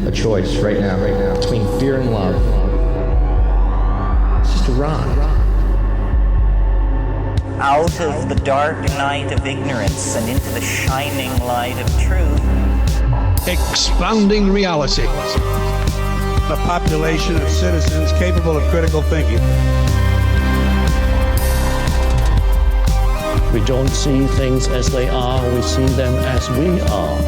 a choice right now, between fear and love. It's just a rock. Out of the dark night of ignorance and into the shining light of truth. Expounding reality. A population of citizens capable of critical thinking. We don't see things as they are, we see them as we are.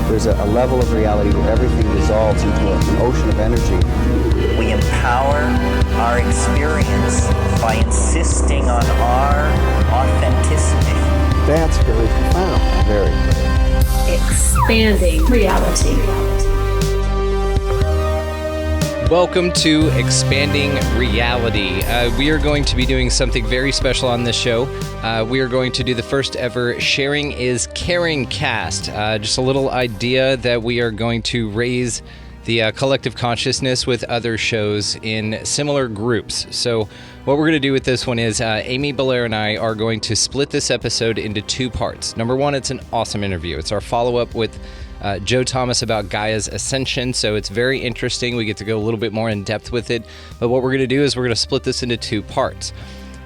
There's a level of reality where everything dissolves into an ocean of energy. We empower our experience by insisting on our authenticity. That's very profound. Very. Expanding reality. Welcome to Expanding Reality. We are going to be doing something very special on this show. We are going to do the first ever Sharing is Caring cast. Just a little idea that we are going to raise the collective consciousness with other shows in similar groups. So what we're going to do with this one is Amy Belair and I are going to split this episode into two parts. Number one, it's an awesome interview. It's our follow-up with Joe Thomas about Gaia's ascension, so it's very interesting. We get to go a little bit more in depth with it, but what we're going to do is we're going to split this into two parts.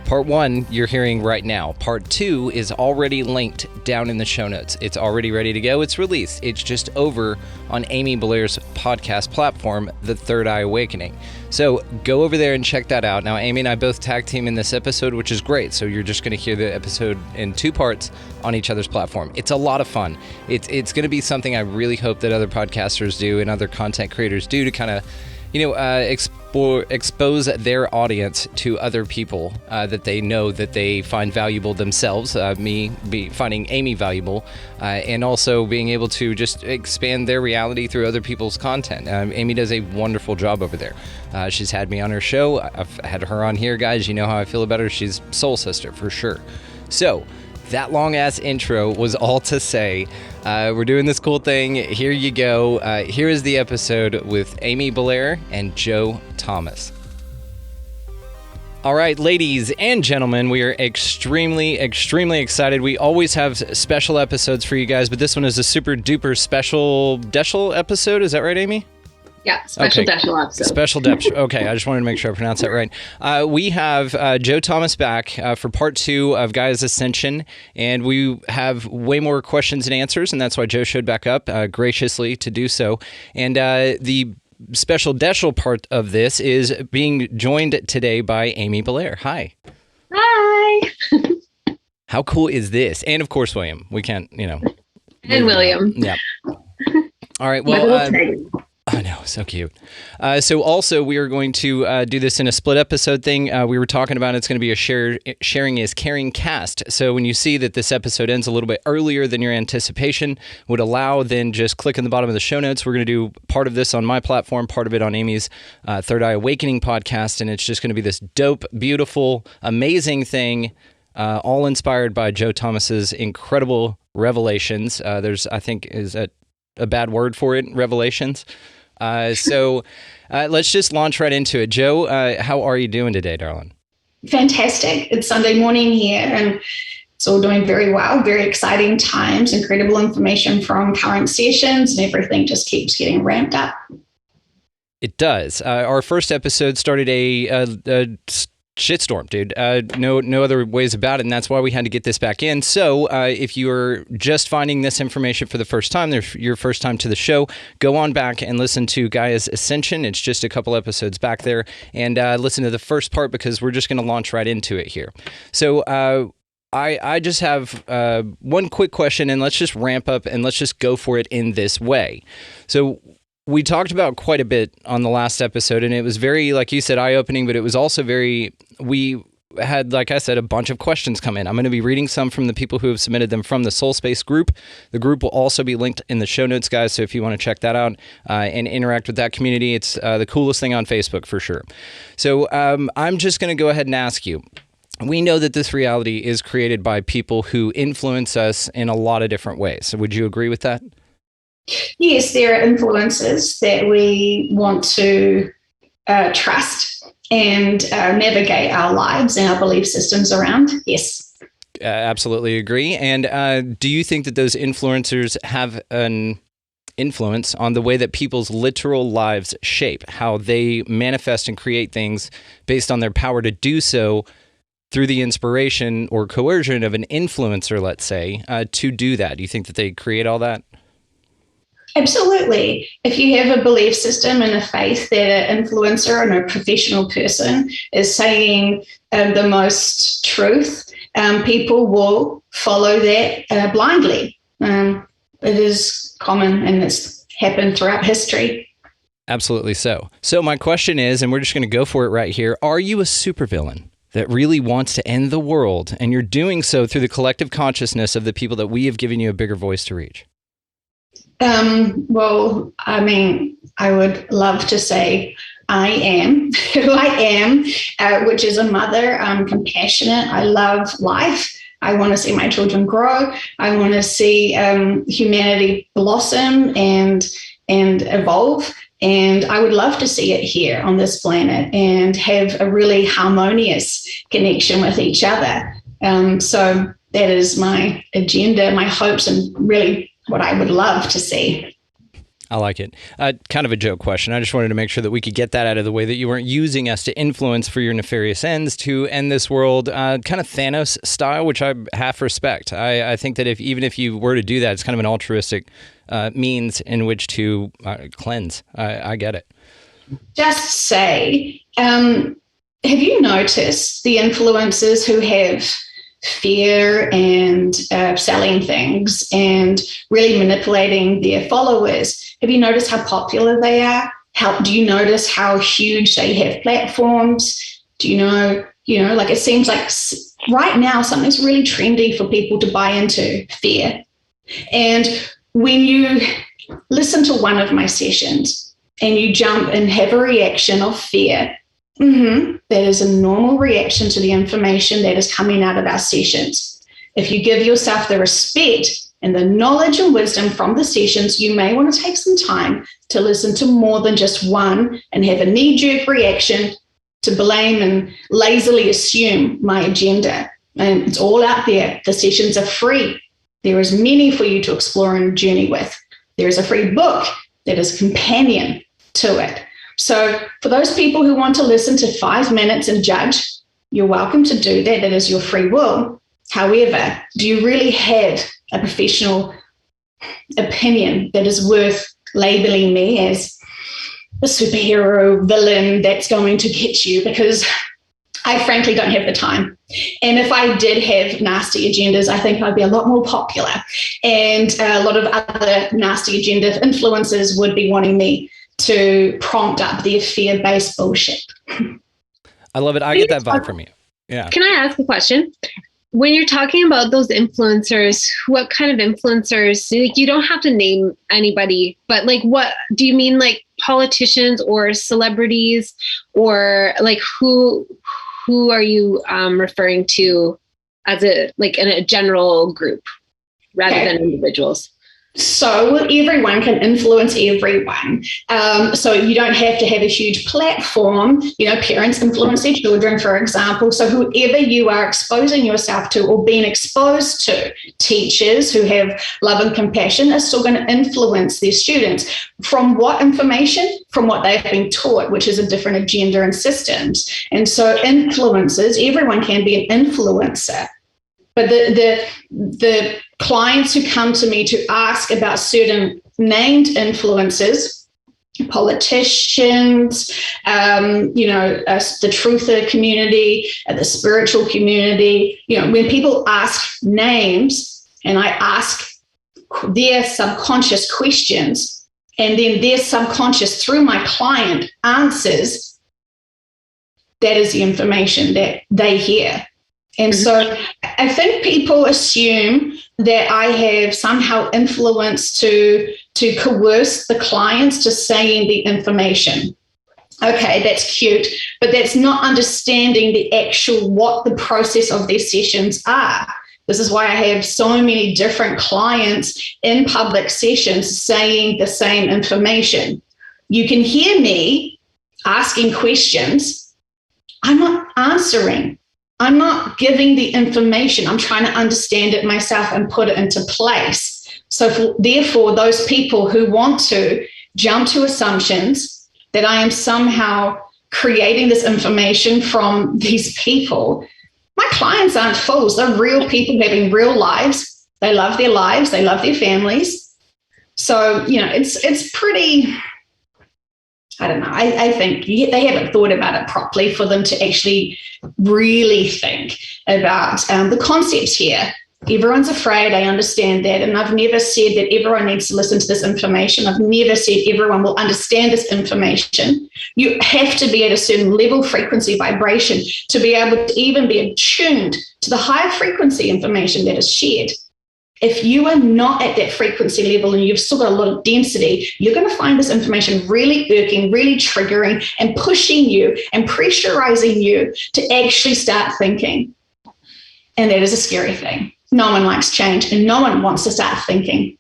Part one, you're hearing right now. Part two is already linked down in the show notes. It's already ready to go. It's released. It's just over on Amy Belair's podcast platform, The Third Eye Awakening. So go over there and check that out. Now, Amy and I both tag team in this episode, which is great. So you're just going to hear the episode in two parts on each other's platform. It's a lot of fun. It's going to be something I really hope that other podcasters do and other content creators do to kind of, expose their audience to other people that they know that they find valuable themselves, finding Amy valuable, and also being able to just expand their reality through other people's content. Amy does a wonderful job over there. She's had me on her show. I've had her on here, guys. You know how I feel about her. She's soul sister for sure. So that long-ass intro was all to say, we're doing this cool thing. Here you go. Here is the episode with Amy Belair and Joe Thomas. All right, ladies and gentlemen, we are extremely, extremely excited. We always have special episodes for you guys, but this one is a super duper special episode. Is that right, Amy? Yeah, special episode. Special Depth. Okay, I just wanted to make sure I pronounced that right. We have Joe Thomas back for part two of Gaia's Ascension, and we have way more questions and answers, and that's why Joe showed back up graciously to do so. And the special Deschel part of this is being joined today by Amy Belair. Hi. Hi. How cool is this? And of course, William. We can't, And William. Yeah. All right. Well, I know, so cute. So also, we are going to do this in a split episode thing. We were talking about it's going to be a Sharing is Caring cast. So when you see that this episode ends a little bit earlier than your anticipation would allow, then just click on the bottom of the show notes. We're going to do part of this on my platform, part of it on Amy's Third Eye Awakening podcast, and it's just going to be this dope, beautiful, amazing thing, all inspired by Joe Thomas's incredible revelations. There's, I think, is a bad word for it, revelations. So let's just launch right into it. Joe, how are you doing today, darling? Fantastic. It's Sunday morning here and it's all doing very well. Very exciting times, incredible information from current sessions, and everything just keeps getting ramped up. It does. Our first episode started a shitstorm, dude. No other ways about it, and that's why we had to get this back in. So if you're just finding this information for the first time, your first time to the show, go on back and listen to Gaia's Ascension. It's just a couple episodes back there, and listen to the first part because we're just going to launch right into it here. So I just have one quick question, and let's just ramp up and let's just go for it in this way. So we talked about quite a bit on the last episode, and it was very, like you said, eye-opening, but it was also we had, like I said, a bunch of questions come in. I'm going to be reading some from the people who have submitted them from the Soul Space group. The group will also be linked in the show notes, guys, so if you want to check that out and interact with that community, it's the coolest thing on Facebook for sure. So I'm just going to go ahead and ask you, we know that this reality is created by people who influence us in a lot of different ways. So would you agree with that? Yes, there are influences that we want to trust and navigate our lives and our belief systems around. Yes. absolutely agree. And do you think that those influencers have an influence on the way that people's literal lives shape, how they manifest and create things based on their power to do so through the inspiration or coercion of an influencer, let's say, to do that? Do you think that they create all that? Absolutely. If you have a belief system and a faith that an influencer and a professional person is saying the most truth, people will follow that blindly. It is common and it's happened throughout history. Absolutely so. So my question is, and we're just going to go for it right here, are you a supervillain that really wants to end the world, and you're doing so through the collective consciousness of the people that we have given you a bigger voice to reach? Well, I mean, I would love to say I am who I am, which is a mother. I'm compassionate. I love life. I want to see my children grow. I want to see humanity blossom and evolve. And I would love to see it here on this planet and have a really harmonious connection with each other. So that is my agenda, my hopes, and really what I would love to see. I like it. Kind of a joke question. I just wanted to make sure that we could get that out of the way, that you weren't using us to influence for your nefarious ends to end this world, kind of Thanos style, which I half respect. I think that even if you were to do that, it's kind of an altruistic means in which to cleanse. I get it. Just say, have you noticed the influencers who have fear and selling things and really manipulating their followers? Have you noticed how popular they are? Do you notice how huge they have platforms? Do you know, like it seems like right now something's really trendy for people to buy into, fear. And when you listen to one of my sessions and you jump and have a reaction of fear, that is a normal reaction to the information that is coming out of our sessions. If you give yourself the respect and the knowledge and wisdom from the sessions, you may want to take some time to listen to more than just one and have a knee-jerk reaction to blame and lazily assume my agenda. And it's all out there. The sessions are free. There is many for you to explore and journey with. There is a free book that is companion to it. So for those people who want to listen to 5 minutes and judge, you're welcome to do that. That is your free will. However, do you really have a professional opinion that is worth labeling me as a superhero villain that's going to get you? Because I frankly don't have the time. And if I did have nasty agendas, I think I'd be a lot more popular. And a lot of other nasty agenda influencers would be wanting me to prompt up their fear-based bullshit. I love it. I get that vibe from you. Yeah. Can I ask a question? When you're talking about those influencers, what kind of influencers? Like, you don't have to name anybody, but like, what do you mean? Like politicians or celebrities, or like who are you referring to as in a general group rather than individuals? So everyone can influence everyone. So you don't have to have a huge platform. Parents influence their children, for example. So whoever you are exposing yourself to or being exposed to, teachers who have love and compassion are still going to influence their students. From what information? From what they've been taught, which is a different agenda and systems. And so influencers, everyone can be an influencer. But the clients who come to me to ask about certain named influencers, politicians, the truther community, the spiritual community, when people ask names and I ask their subconscious questions, and then their subconscious through my client answers, that is the information that they hear. And so I think people assume that I have somehow influence to coerce the clients to saying the information. Okay, that's cute, but that's not understanding the actual what the process of their sessions are. This is why I have so many different clients in public sessions saying the same information. You can hear me asking questions. I'm not answering. I'm not giving the information. I'm trying to understand it myself and put it into place. So therefore, those people who want to jump to assumptions that I am somehow creating this information from these people, my clients aren't fools. They're real people having real lives. They love their lives. They love their families. So, it's pretty, I don't know. I think they haven't thought about it properly for them to actually really think about the concepts here. Everyone's afraid. I understand that. And I've never said that everyone needs to listen to this information. I've never said everyone will understand this information. You have to be at a certain level, frequency, vibration to be able to even be attuned to the higher frequency information that is shared. If you are not at that frequency level and you've still got a lot of density, you're going to find this information really irking, really triggering and pushing you and pressurizing you to actually start thinking. And that is a scary thing. No one likes change and no one wants to start thinking.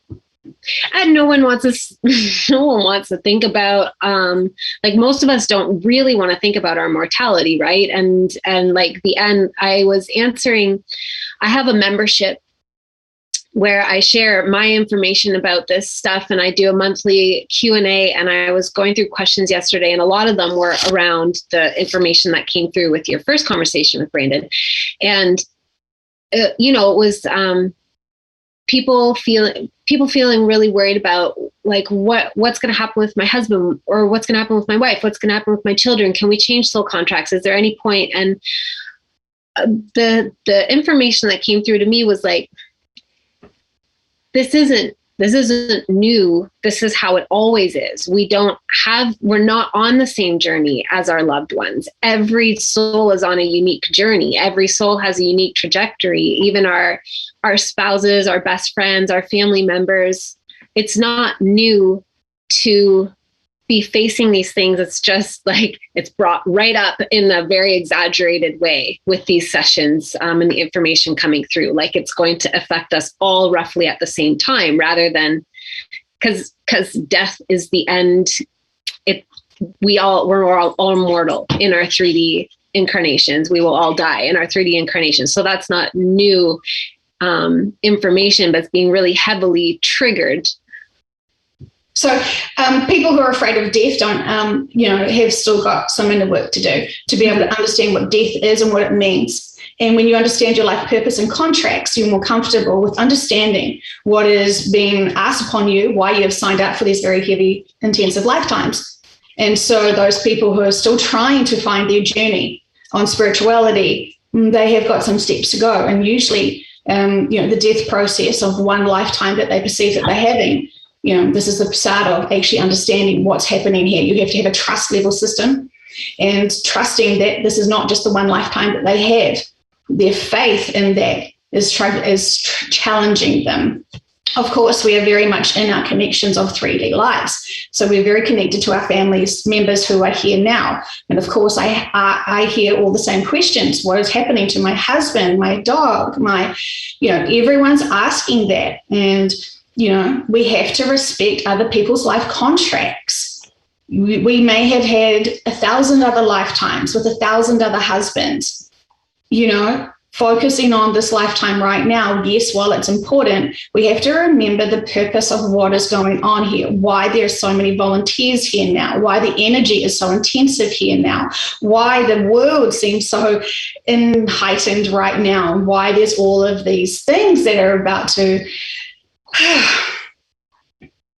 And no one wants to think about, like most of us don't really want to think about our mortality, right? And like the end, I have a membership where I share my information about this stuff, and I do a monthly Q&A, and I was going through questions yesterday, and a lot of them were around the information that came through with your first conversation with Brandon. And, it was people feeling really worried about like what's going to happen with my husband, or what's going to happen with my wife, what's going to happen with my children, can we change soul contracts, is there any point? And the information that came through to me was like, this isn't new. This is how it always is. We're not on the same journey as our loved ones. Every soul is on a unique journey. Every soul has a unique trajectory. Even our spouses, our best friends, our family members. It's not new to be facing these things. It's just like it's brought right up in a very exaggerated way with these sessions and the information coming through. Like it's going to affect us all roughly at the same time, rather than because death is the end. We're all mortal in our 3D incarnations. We will all die in our 3D incarnations. So that's not new information, but it's being really heavily triggered. So people who are afraid of death don't, have still got some inner work to do to be able to understand what death is and what it means. And when you understand your life purpose and contracts, you're more comfortable with understanding what is being asked upon you, why you have signed up for these very heavy, intensive lifetimes. And so those people who are still trying to find their journey on spirituality, they have got some steps to go. And usually, the death process of one lifetime that they perceive that they're having, this is the start of actually understanding what's happening here. You have to have a trust level system and trusting that this is not just the one lifetime that they have. Their faith in that is challenging them. Of course, we are very much in our connections of 3D lives. So we're very connected to our families, members who are here now. And of course, I hear all the same questions. What is happening to my husband, my dog, everyone's asking that. And we have to respect other people's life contracts. We may have had 1,000 other lifetimes with 1,000 other husbands, focusing on this lifetime right now. Yes, while it's important, we have to remember the purpose of what is going on here, why there's so many volunteers here now, why the energy is so intensive here now, why the world seems so heightened right now, why there's all of these things that are about to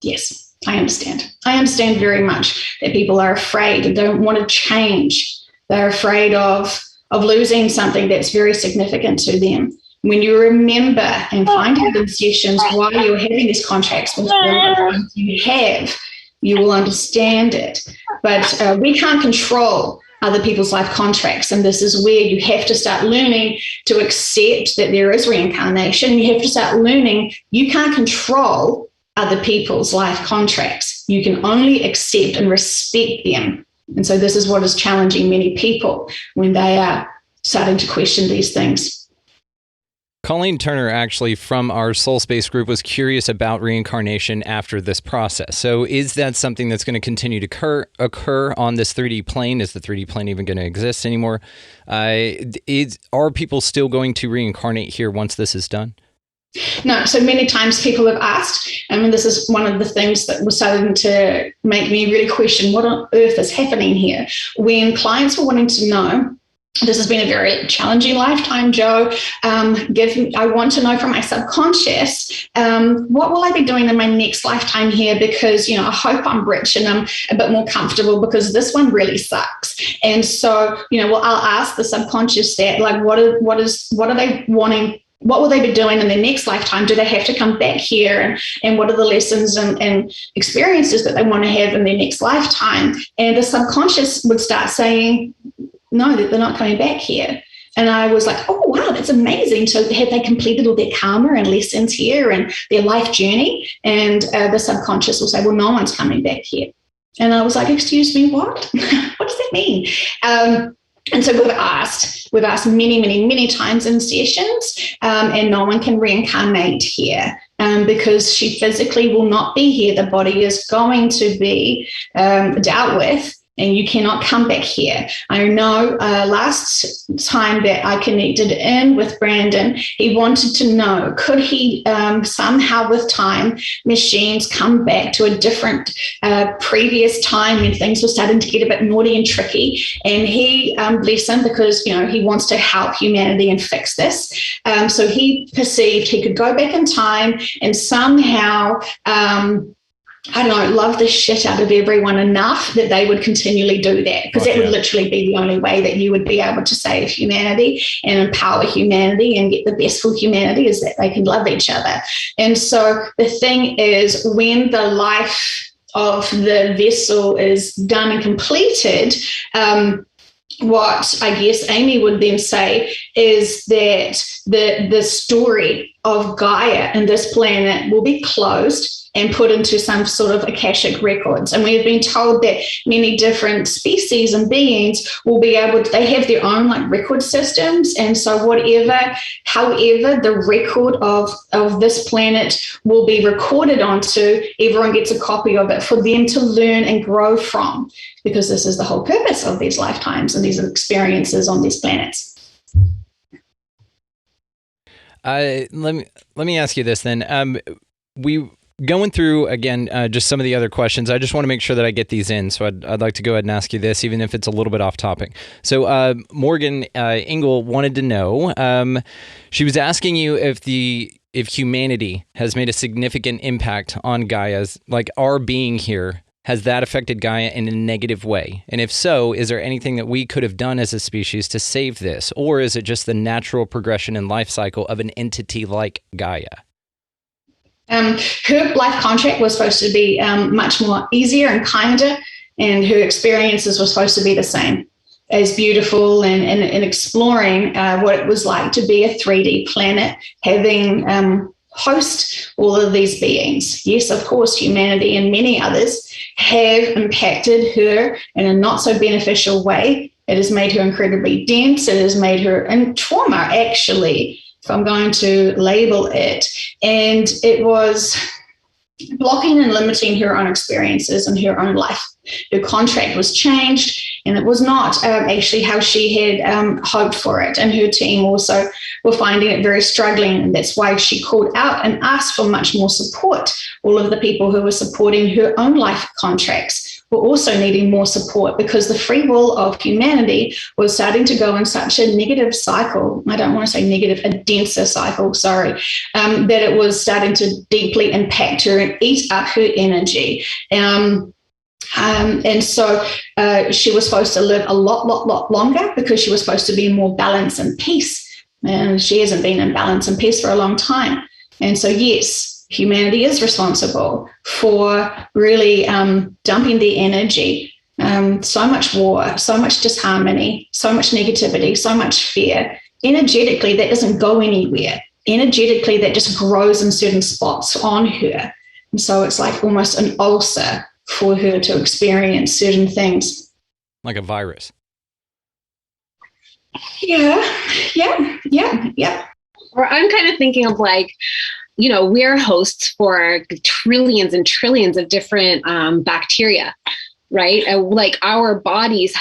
Yes, I understand. I understand very much that people are afraid and don't want to change. They're afraid of losing something that's very significant to them. When you remember and find out in sessions why you're having these contracts with the you have, you will understand it. But we can't control other people's life contracts. And this is where you have to start learning to accept that there is reincarnation. You have to start learning you can't control other people's life contracts. You can only accept and respect them. And so this is what is challenging many people when they are starting to question these things. Colleen Turner, actually, from our Soul Space group, was curious about reincarnation after this process. So is that something that's going to continue to occur on this 3D plane? Is the 3D plane even going to exist anymore? Are people still going to reincarnate here once this is done? No, so many times people have asked, and this is one of the things that was starting to make me really question what on earth is happening here. When clients were wanting to know, this has been a very challenging lifetime, Joe. I want to know from my subconscious, what will I be doing in my next lifetime here? Because, I hope I'm rich and I'm a bit more comfortable because this one really sucks. And so, I'll ask the subconscious that, like, what are they wanting? What will they be doing in their next lifetime? Do they have to come back here? And what are the lessons and experiences that they want to have in their next lifetime? And the subconscious would start saying, no, they're not coming back here. And I was like, oh, wow, that's amazing. So have they completed all their karma and lessons here and their life journey? And the subconscious will say, well, no one's coming back here. And I was like, excuse me, what? What does that mean? And so we've asked many, many, many times in sessions, and no one can reincarnate here because she physically will not be here. The body is going to be dealt with. And you cannot come back here. I know last time that I connected in with Brandon, he wanted to know, could he somehow with time machines come back to a different previous time when things were starting to get a bit naughty and tricky? And he, bless him, because, he wants to help humanity and fix this. So he perceived he could go back in time and somehow love the shit out of everyone enough that they would continually do that, because that would literally be the only way that you would be able to save humanity and empower humanity and get the best for humanity, is that they can love each other. And so the thing is, when the life of the vessel is done and completed, what I guess Amy would then say is that the story of Gaia and this planet will be closed and put into some sort of Akashic records. And we have been told that many different species and beings will be able to, they have their own like record systems. And so however the record of this planet will be recorded onto, everyone gets a copy of it for them to learn and grow from, because this is the whole purpose of these lifetimes and these experiences on these planets. Let me ask you this then. We going through again just some of the other questions. I just want to make sure that I get these in, so I'd like to go ahead and ask you this, even if it's a little bit off topic. So Morgan Engel wanted to know. She was asking you if humanity has made a significant impact on Gaia's, like our being here. Has that affected Gaia in a negative way? And if so, is there anything that we could have done as a species to save this? Or is it just the natural progression and life cycle of an entity like Gaia? Her life contract was supposed to be much more easier and kinder, and her experiences were supposed to be the same, as beautiful and exploring what it was like to be a 3D planet, having host all of these beings. Yes, of course, humanity and many others have impacted her in a not so beneficial way. It has made her incredibly dense. It has made her in trauma, actually, if I'm going to label it. And it was blocking and limiting her own experiences and her own life. Her contract was changed, and it was not actually how she had hoped for it. And her team also were finding it very struggling, and that's why she called out and asked for much more support. All of the people who were supporting her own life contracts were also needing more support, because the free will of humanity was starting to go in such a negative cycle. I don't want to say negative, a denser cycle, sorry, that it was starting to deeply impact her and eat up her energy. And so she was supposed to live a lot longer, because she was supposed to be in more balance and peace. And she hasn't been in balance and peace for a long time. And so, yes, humanity is responsible for really dumping the energy. So much war, so much disharmony, so much negativity, so much fear. Energetically, that doesn't go anywhere. Energetically, that just grows in certain spots on her. And so it's like almost an ulcer for her to experience certain things. Like a virus. Yeah. Or I'm kind of thinking of like, we're hosts for trillions and trillions of different bacteria, right? Like our bodies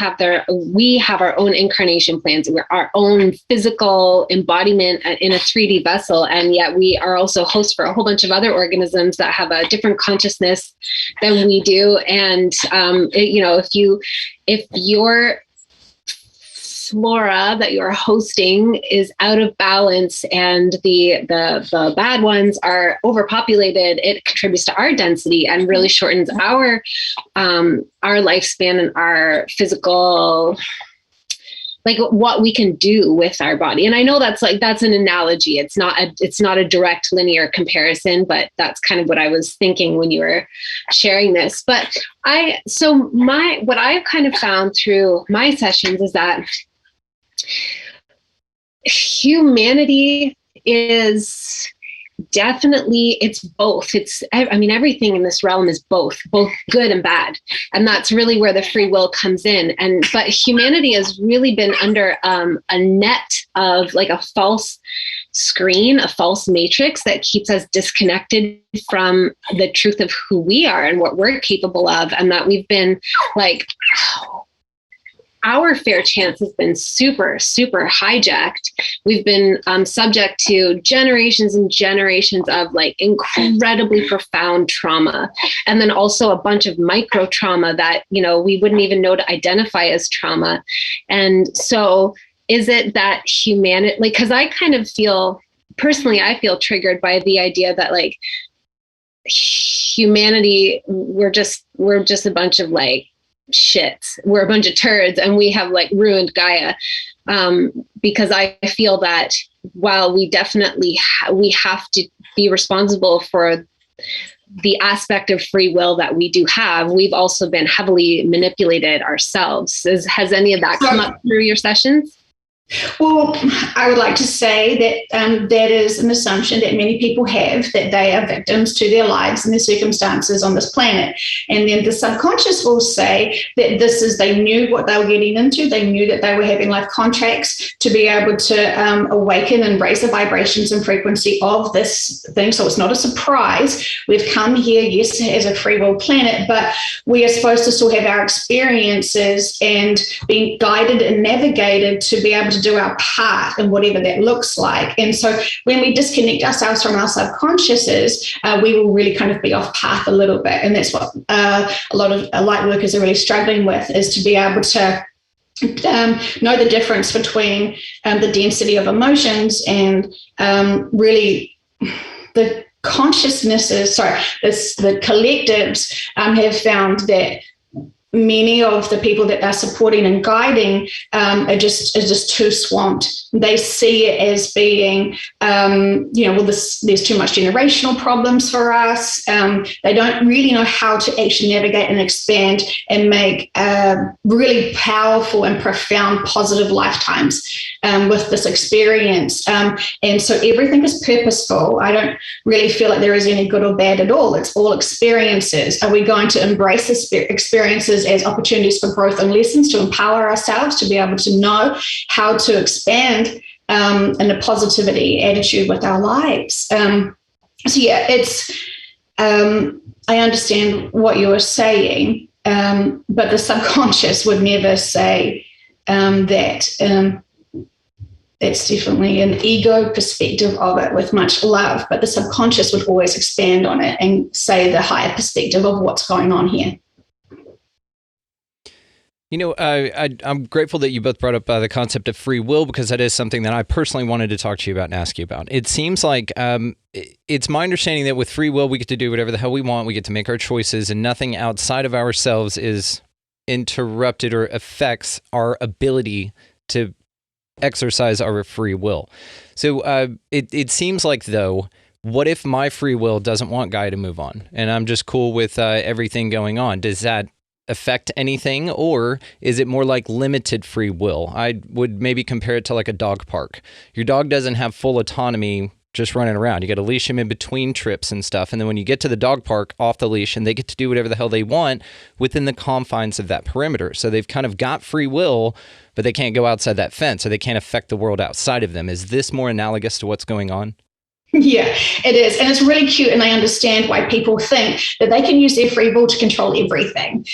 we have our own incarnation plans. We're our own physical embodiment in a 3D vessel. And yet we are also hosts for a whole bunch of other organisms that have a different consciousness than we do. And, if your flora that you're hosting is out of balance and the bad ones are overpopulated, it contributes to our density and really shortens our lifespan and our physical, like what we can do with our body. And I know that's an analogy. It's not a direct linear comparison, but that's kind of what I was thinking when you were sharing this. But what I've kind of found through my sessions is that humanity is definitely, it's both. Everything in this realm is both good and bad. And that's really where the free will comes in. But humanity has really been under a net of like a false screen, a false matrix that keeps us disconnected from the truth of who we are and what we're capable of. And that we've been like, our fair chance has been super, super hijacked. We've been subject to generations and generations of like incredibly profound trauma. And then also a bunch of micro trauma that, we wouldn't even know to identify as trauma. And so is it that humanity, like, cause I kind of feel, personally, I feel triggered by the idea that like humanity, we're just a bunch of like, shits. We're a bunch of turds and we have like ruined Gaia. Because I feel that while we definitely we have to be responsible for the aspect of free will that we do have, we've also been heavily manipulated ourselves. Has any of that come up through your sessions? Well, I would like to say that that is an assumption that many people have, that they are victims to their lives and their circumstances on this planet. And then the subconscious will say that they knew what they were getting into. They knew that they were having life contracts to be able to awaken and raise the vibrations and frequency of this thing. So it's not a surprise. We've come here, yes, as a free will planet, but we are supposed to still have our experiences and being guided and navigated to be able to do our part and whatever that looks like. And so when we disconnect ourselves from our subconsciouses, we will really kind of be off path a little bit. And that's what a lot of light workers are really struggling with, is to be able to know the difference between the density of emotions and really the consciousnesses, the collectives have found that many of the people that they're supporting and guiding are just too swamped. They see it as being, there's too much generational problems for us. They don't really know how to actually navigate and expand and make really powerful and profound positive lifetimes with this experience. And so everything is purposeful. I don't really feel like there is any good or bad at all. It's all experiences. Are we going to embrace the experiences as opportunities for growth and lessons to empower ourselves to be able to know how to expand in a positivity attitude with our lives? I understand what you were saying, but the subconscious would never say that. That's definitely an ego perspective of it with much love, but the subconscious would always expand on it and say the higher perspective of what's going on here. I'm grateful that you both brought up the concept of free will, because that is something that I personally wanted to talk to you about and ask you about. It seems like it's my understanding that with free will, we get to do whatever the hell we want. We get to make our choices, and nothing outside of ourselves is interrupted or affects our ability to exercise our free will. So it seems like, though, what if my free will doesn't want Gaia to move on, and I'm just cool with everything going on? Does that affect anything, or is it more like limited free will? I would maybe compare it to like a dog park. Your dog doesn't have full autonomy just running around. You got to leash them in between trips and stuff. And then when you get to the dog park, off the leash, and they get to do whatever the hell they want within the confines of that perimeter. So they've kind of got free will, but they can't go outside that fence, or they can't affect the world outside of them. Is this more analogous to what's going on? Yeah, it is. And it's really cute. And I understand why people think that they can use their free will to control everything.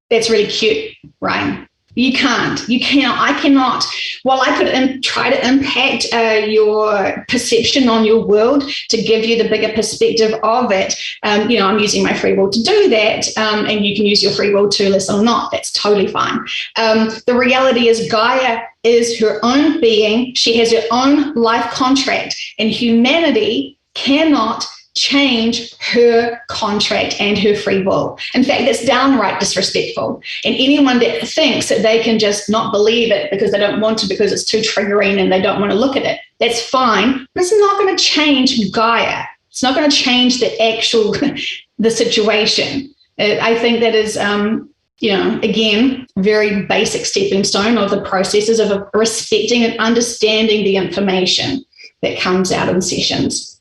That's really cute, Ryan. You cannot. I cannot. While I could try to impact your perception on your world to give you the bigger perspective of it, I'm using my free will to do that. And you can use your free will to listen or not. That's totally fine. The reality is Gaia is her own being. She has her own life contract, and humanity cannot change her contract and her free will. In fact, that's downright disrespectful. And anyone that thinks that they can just not believe it because they don't want to, because it's too triggering and they don't want to look at it, that's fine. But it's not going to change Gaia. It's not going to change the situation. I think that is, again, very basic stepping stone of the processes of respecting and understanding the information that comes out in sessions.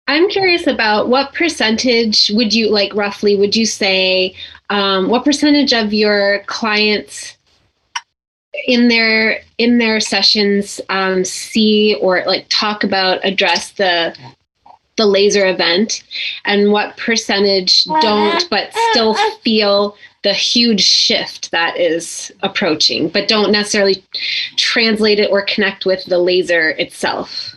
I'm curious about what percentage would you say, what percentage of your clients in their sessions see or talk about, address the laser event, and what percentage don't but still feel the huge shift that is approaching, but don't necessarily translate it or connect with the laser itself?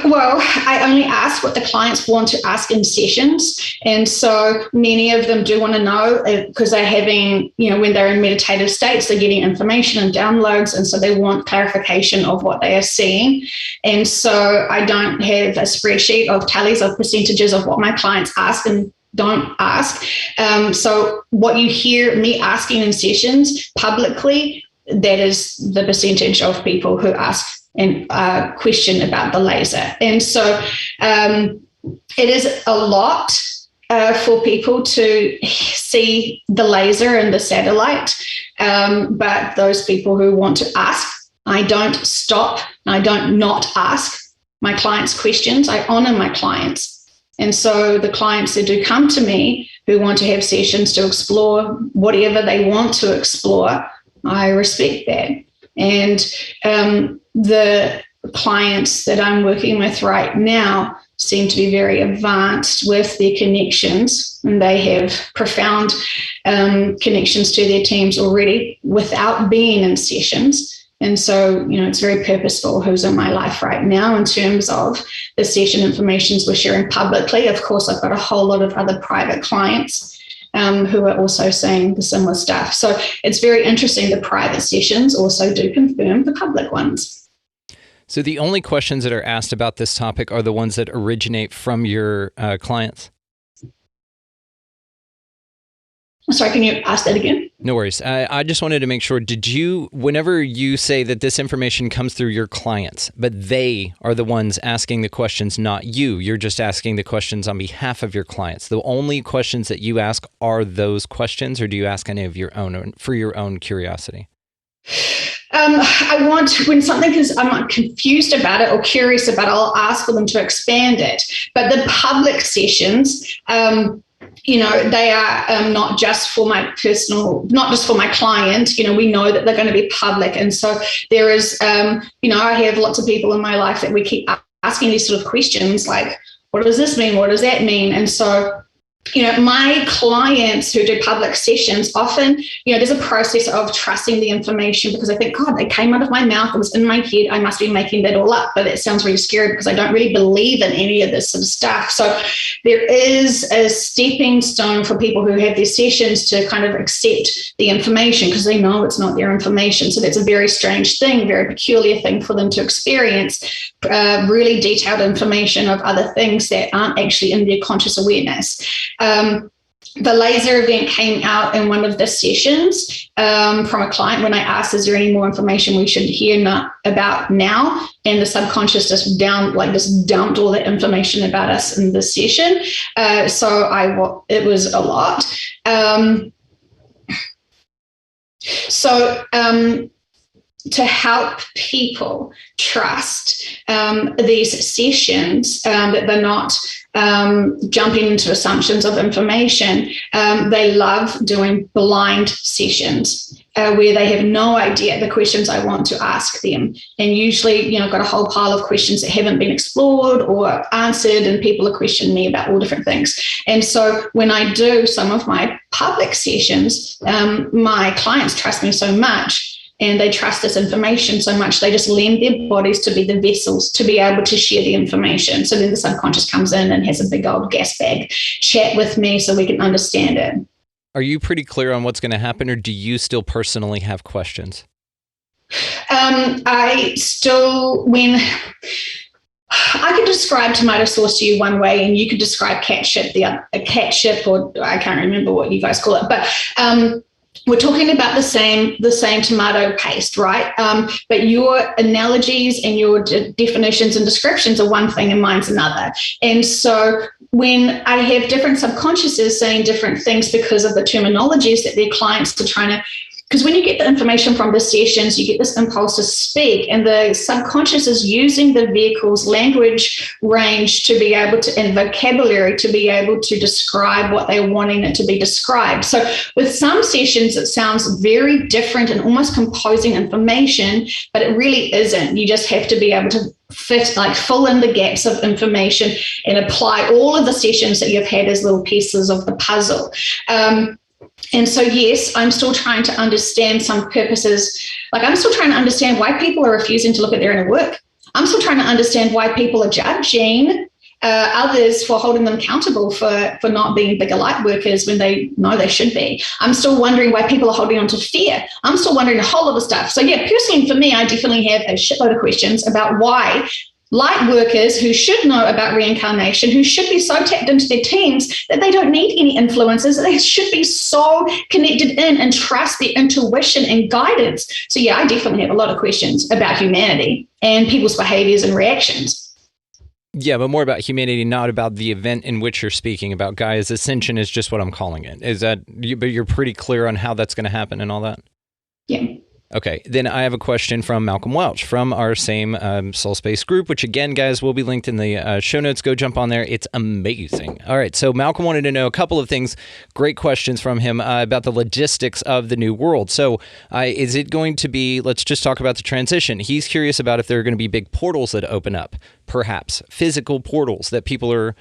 Well, I only ask what the clients want to ask in sessions. And so many of them do want to know because they're having, when they're in meditative states, they're getting information and downloads. And so they want clarification of what they are seeing. And so I don't have a spreadsheet of tallies of percentages of what my clients ask and don't ask. So what you hear me asking in sessions publicly, that is the percentage of people who ask and question about the laser. And so it is a lot for people to see the laser and the satellite. But those people who want to ask, I don't stop. I don't not ask my clients questions. I honor my clients. And so the clients that do come to me who want to have sessions to explore whatever they want to explore, I respect that. And the clients that I'm working with right now seem to be very advanced with their connections, and they have profound connections to their teams already without being in sessions. And so, it's very purposeful who's in my life right now in terms of the session informations we're sharing publicly. Of course, I've got a whole lot of other private clients who are also saying the similar stuff. So it's very interesting. The private sessions also do confirm the public ones. So the only questions that are asked about this topic are the ones that originate from your clients? Sorry, can you ask that again? No worries. I just wanted to make sure, whenever you say that this information comes through your clients, but they are the ones asking the questions, not you're just asking the questions on behalf of your clients, the only questions that you ask are those questions, or do you ask any of your own for your own curiosity? I want, when something is, I'm confused about it or curious about it, I'll ask for them to expand it. But the public sessions, they are not just for my personal, not just for my client. We know that they're going to be public. And so there is, I have lots of people in my life that we keep asking these sort of questions like, what does this mean? What does that mean? And so, my clients who do public sessions often, there's a process of trusting the information because I think, God, they came out of my mouth. It was in my head. I must be making that all up. But it sounds really scary because I don't really believe in any of this sort of stuff. So there is a stepping stone for people who have their sessions to kind of accept the information because they know it's not their information. So that's a very strange thing, very peculiar thing for them to experience, really detailed information of other things that aren't actually in their conscious awareness. The laser event came out in one of the sessions from a client when I asked, is there any more information we should hear about now? And the subconscious just dumped all that information about us in the session. So it was a lot. to help people trust these sessions, that they're not jumping into assumptions of information. They love doing blind sessions where they have no idea the questions I want to ask them. And usually, I've got a whole pile of questions that haven't been explored or answered, and people are questioning me about all different things. And so when I do some of my public sessions, my clients trust me so much, and they trust this information so much, they just lend their bodies to be the vessels to be able to share the information. So then the subconscious comes in and has a big old gas bag chat with me so we can understand it. Are you pretty clear on what's going to happen, or do you still personally have questions? I could describe tomato sauce to you one way, and you could describe catship or I can't remember what you guys call it, but we're talking about the same tomato paste, right? But your analogies and your definitions and descriptions are one thing and mine's another. And so when I have different subconsciouses saying different things because of the terminologies that their clients are trying to, because when you get the information from the sessions, you get this impulse to speak, and the subconscious is using the vehicle's language range to be able to, and vocabulary to be able to describe what they're wanting it to be described. So with some sessions, it sounds very different and almost composing information, but it really isn't. You just have to be able to fill in the gaps of information and apply all of the sessions that you've had as little pieces of the puzzle. And so, yes, I'm still trying to understand some purposes. Like, I'm still trying to understand why people are refusing to look at their inner work. I'm still trying to understand why people are judging others for holding them accountable for not being bigger light workers when they know they should be. I'm still wondering why people are holding on to fear. I'm still wondering a whole lot of stuff. So, yeah, personally for me, I definitely have a shitload of questions about why light workers who should know about reincarnation, who should be so tapped into their teams that they don't need any influences, they should be so connected in and trust their intuition and guidance. So yeah, I definitely have a lot of questions about humanity and people's behaviors and reactions. Yeah, but more about humanity, not about the event in which you're speaking about. Gaia's ascension is just what I'm calling it. Is that, but you're pretty clear on how that's going to happen and all that? Yeah. Okay, then I have a question from Malcolm Welch from our same Soul Space group, which again, guys, will be linked in the show notes. Go jump on there. It's amazing. All right, so Malcolm wanted to know a couple of things. Great questions from him about the logistics of the new world. So is it going to be, let's just talk about the transition. He's curious about if there are going to be big portals that open up, perhaps physical portals that people are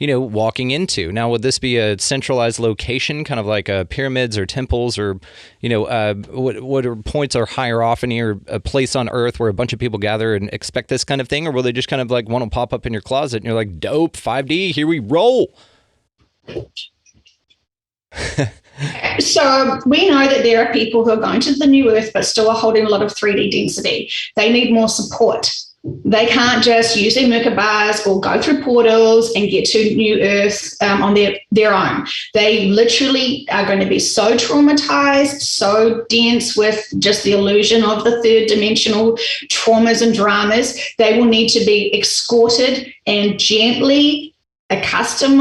walking into. Now, would this be a centralized location, kind of like pyramids or temples, or, what are points or hierophany, or a place on Earth where a bunch of people gather and expect this kind of thing? Or will they just kind of like want to pop up in your closet and you're like, dope, 5D, here we roll? So we know that there are people who are going to the new Earth but still are holding a lot of 3D density. They need more support. They can't just use their Merkabahs or go through portals and get to New Earth on their own. They literally are going to be so traumatized, so dense with just the illusion of the third dimensional traumas and dramas. They will need to be escorted and gently accustomed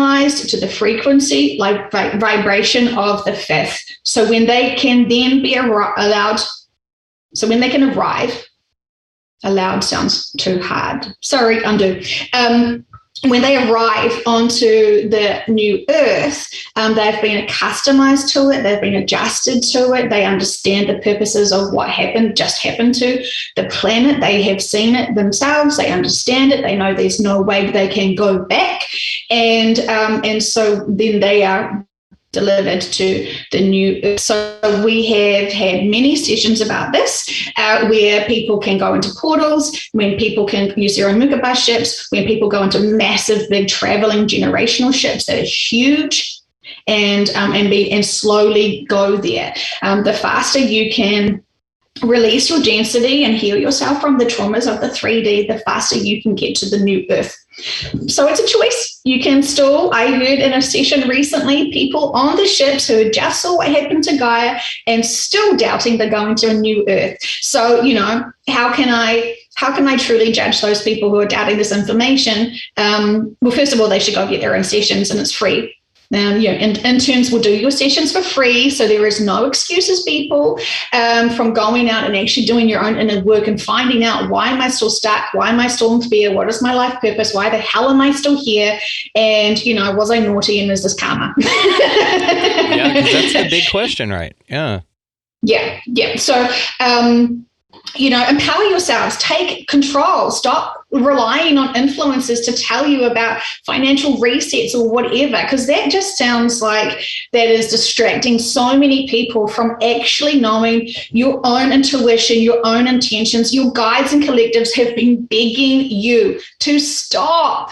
to the frequency, like vibration of the fifth. So when they can then be allowed, allowed sounds too hard. Sorry, undo. When they arrive onto the new Earth, they've been accustomed to it. They've been adjusted to it. They understand the purposes of what just happened to the planet. They have seen it themselves. They understand it. They know there's no way they can go back. And so then they are delivered to the new Earth. So we have had many sessions about this, where people can go into portals, when people can use their own Merkabah ships, when people go into massive, big traveling generational ships that are huge, and slowly go there. The faster you can release your density and heal yourself from the traumas of the 3D, the faster you can get to the new Earth. So it's a choice. You can still, I heard in a session recently, people on the ships who just saw what happened to Gaia and still doubting they're going to a new Earth. So, how can I truly judge those people who are doubting this information? Well, first of all, they should go get their own sessions, and it's free. Interns will do your sessions for free, so there is no excuses, people, from going out and actually doing your own inner work and finding out, why am I still stuck? Why am I still in fear? What is my life purpose? Why the hell am I still here? And, was I naughty, and is this karma? Yeah, because that's the big question, right? Yeah. Yeah. So, empower yourselves, take control, stop relying on influencers to tell you about financial resets or whatever, because that just sounds like that is distracting so many people from actually knowing your own intuition, your own intentions. Your guides and collectives have been begging you to stop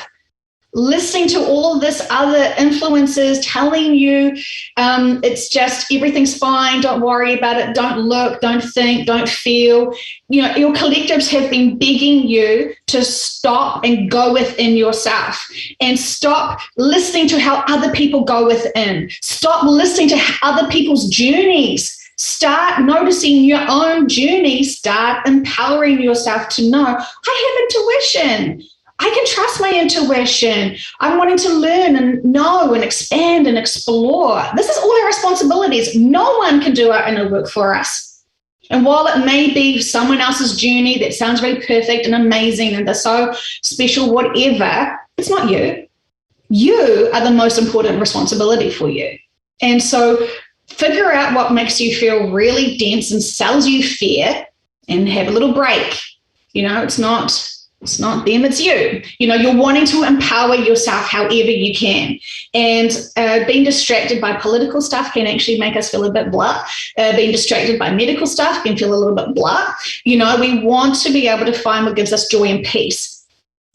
listening to all of this other influences telling you it's just everything's fine, don't worry about it, don't look, don't think, don't feel. Your collectives have been begging you to stop and go within yourself and stop listening to how other people go within. Stop listening to other people's journeys. Start noticing your own journey. Start empowering yourself to know, I have intuition. I can trust my intuition. I'm wanting to learn and know and expand and explore. This is all our responsibilities. No one can do our inner work for us. And while it may be someone else's journey that sounds very perfect and amazing and they're so special, whatever, it's not you. You are the most important responsibility for you. And so figure out what makes you feel really dense and sells you fear, and have a little break. It's not them, it's you. You're wanting to empower yourself however you can. And being distracted by political stuff can actually make us feel a bit blah. Being distracted by medical stuff can feel a little bit blah. We want to be able to find what gives us joy and peace.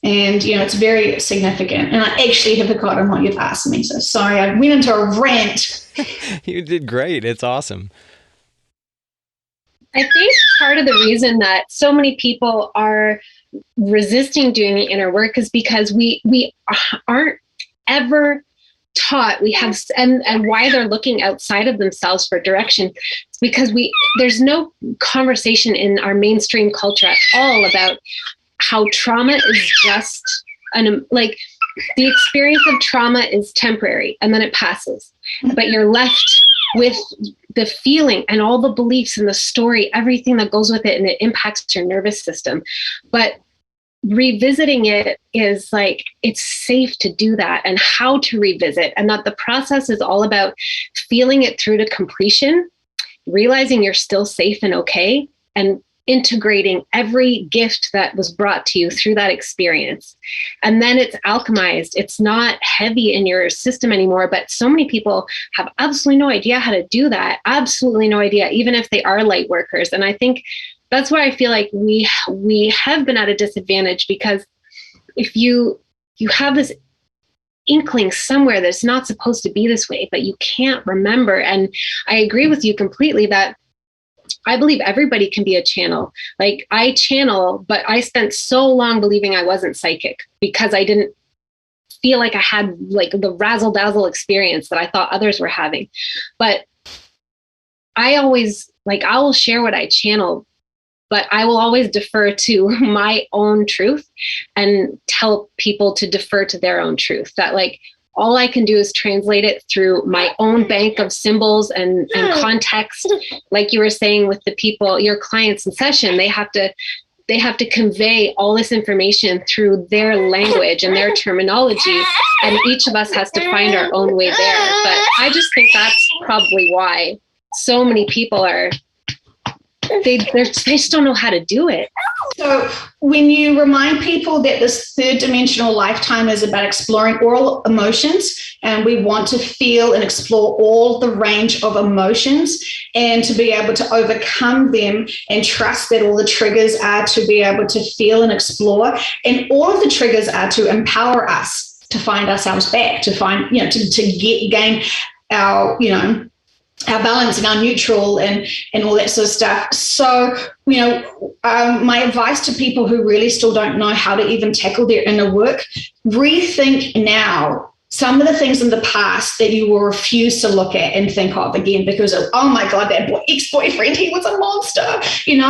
And, it's very significant. And I actually have forgotten what you've asked me. So sorry, I went into a rant. You did great. It's awesome. I think part of the reason that so many people are resisting doing the inner work is because we aren't ever taught and why they're looking outside of themselves for direction. It's because there's no conversation in our mainstream culture at all about how trauma is just the experience of trauma is temporary and then it passes, but you're left with the feeling and all the beliefs and the story, everything that goes with it, and it impacts your nervous system. But revisiting it is it's safe to do that, and how to revisit, and that the process is all about feeling it through to completion, realizing you're still safe and okay, and integrating every gift that was brought to you through that experience. And then it's alchemized. It's not heavy in your system anymore. But so many people have absolutely no idea how to do that. Absolutely no idea, even if they are light workers. And I think that's why I feel like we have been at a disadvantage, because if you have this inkling somewhere that's not supposed to be this way, but you can't remember. And I agree with you completely that I believe everybody can be a channel. I channel, but I spent so long believing I wasn't psychic because I didn't feel like I had the razzle dazzle experience that I thought others were having. But I always I will share what I channel, but I will always defer to my own truth and tell people to defer to their own truth. That all I can do is translate it through my own bank of symbols and context. Like you were saying with the people, your clients in session, they have to convey all this information through their language and their terminology. And each of us has to find our own way there. But I just think that's probably why so many people they just don't know how to do it. So when you remind people that this third dimensional lifetime is about exploring all emotions, and we want to feel and explore all the range of emotions and to be able to overcome them and trust that all the triggers are to be able to feel and explore, and all of the triggers are to empower us to find ourselves back, to find, to gain our, our balance and our neutral and all that sort of stuff. So, my advice to people who really still don't know how to even tackle their inner work, rethink now some of the things in the past that you will refuse to look at and think of again because of, oh my God, that ex-boyfriend, he was a monster,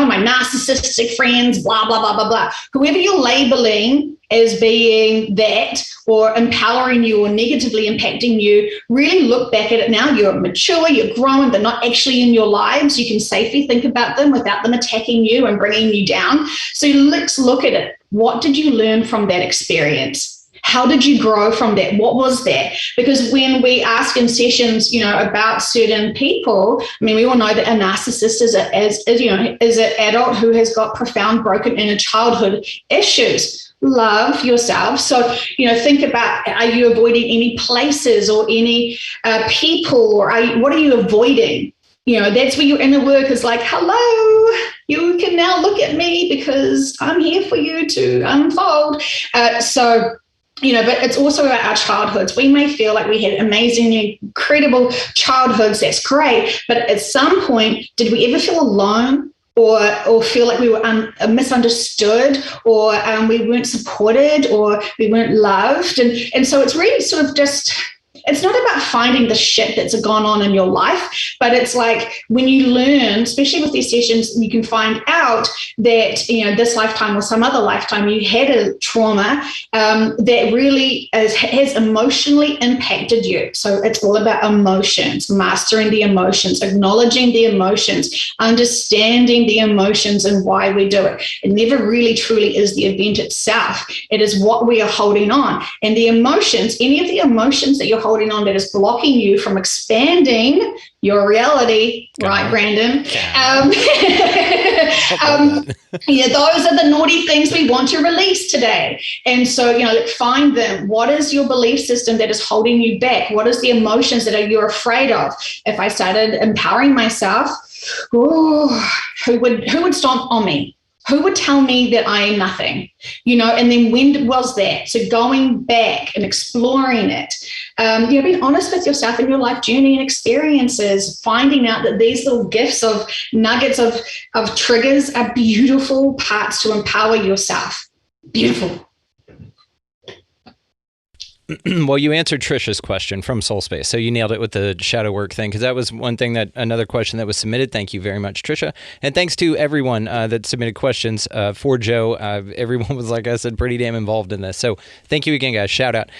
my narcissistic friends, blah, blah, blah, blah, blah. Whoever you're labeling as being that or empowering you or negatively impacting you, really look back at it now. You're mature, you're growing, they're not actually in your lives. You can safely think about them without them attacking you and bringing you down. So let's look at it. What did you learn from that experience? How did you grow from that? What was that? Because when we ask in sessions, about certain people, we all know that a narcissist is an adult who has got profound broken inner childhood issues. Love yourself. So, think about, are you avoiding any places or any people, or what are you avoiding? That's where your inner work is like, hello, you can now look at me because I'm here for you to unfold. But it's also about our childhoods. We may feel like we had amazingly incredible childhoods. That's great. But at some point, did we ever feel alone or feel like we were misunderstood or we weren't supported or we weren't loved? And so it's really sort of just... It's not about finding the shit that's gone on in your life, but it's like when you learn, especially with these sessions, you can find out that, this lifetime or some other lifetime, you had a trauma that really has emotionally impacted you. So it's all about emotions, mastering the emotions, acknowledging the emotions, understanding the emotions and why we do it. It never really truly is the event itself. It is what we are holding on. And the emotions, any of the emotions that you're holding on that is blocking you from expanding your reality, right, Brandon? Those are the naughty things we want to release today. And so, find them. What is your belief system that is holding you back? What is the emotions that you're afraid of? If I started empowering myself, who would stomp on me? Who would tell me that I am nothing? And then when was that? So going back and exploring it, being honest with yourself in your life journey and experiences, finding out that these little gifts of nuggets of triggers are beautiful parts to empower yourself. Beautiful. Well, you answered Trisha's question from Soul Space, so you nailed it with the shadow work thing, because that was another question that was submitted. Thank you very much, Trisha. And thanks to everyone that submitted questions for Joe. Everyone was, like I said, pretty damn involved in this. So thank you again, guys. Shout out.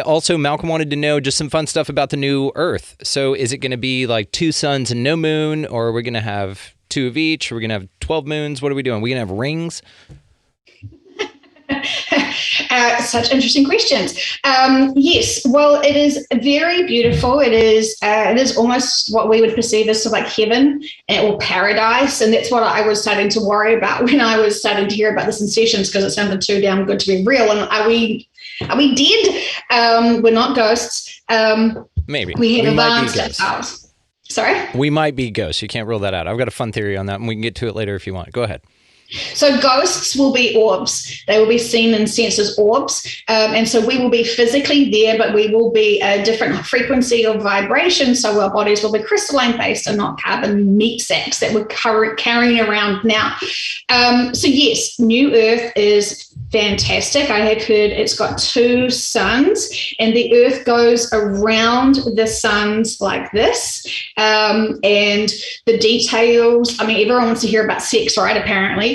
Also, Malcolm wanted to know just some fun stuff about the new Earth. So is it going to be like 2 suns and no moon, or are we going to have 2 of each? Are we going to have 12 moons? What are we doing? Are we going to have rings? Such interesting questions. Yes, well, it is very beautiful. It is almost what we would perceive as sort of like heaven or paradise, and that's what I was starting to worry about when I was starting to hear about this in sessions, because it sounded too damn good to be real. And are we dead? We're not ghosts. Maybe we have advanced ourselves. Sorry, we might be ghosts. You can't rule that out. I've got a fun theory on that, and we can get to it later if you want. Go ahead. So ghosts will be orbs. They will be seen and sensed as orbs. And so we will be physically there, but we will be a different frequency of vibration. So our bodies will be crystalline based and not carbon meat sacks that we're carrying around now. So yes, New Earth is fantastic. I have heard it's got 2 suns, and the Earth goes around the suns like this. And the details, everyone wants to hear about sex, right? Apparently.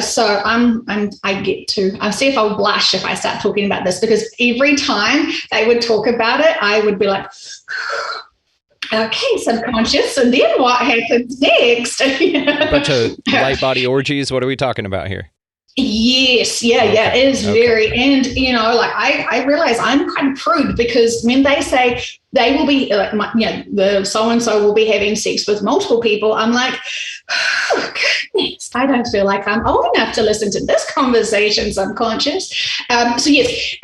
So I see if I'll blush if I start talking about this, because every time they would talk about it, I would be like, okay, subconscious, and then what happens next? Bunch of light body orgies. What are we talking about here? Yes, yeah, it is very, and I realize I'm kind of prude, because when they say they will be the so-and-so will be having sex with multiple people, I'm like, oh, goodness, I don't feel like I'm old enough to listen to this conversation, subconscious. So yes,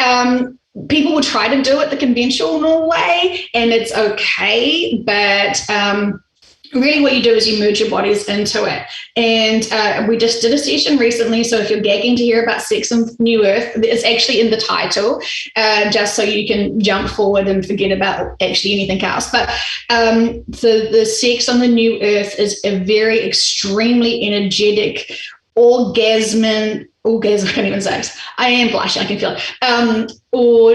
people will try to do it the conventional way, and it's okay, but really what you do is you merge your bodies into it. And we just did a session recently, so if you're gagging to hear about sex and New Earth, it's actually in the title, just so you can jump forward and forget about actually anything else. But the sex on the New Earth is a very extremely energetic, orgasmic orgasm, I can't even say it. I am blushing, I can feel it. Or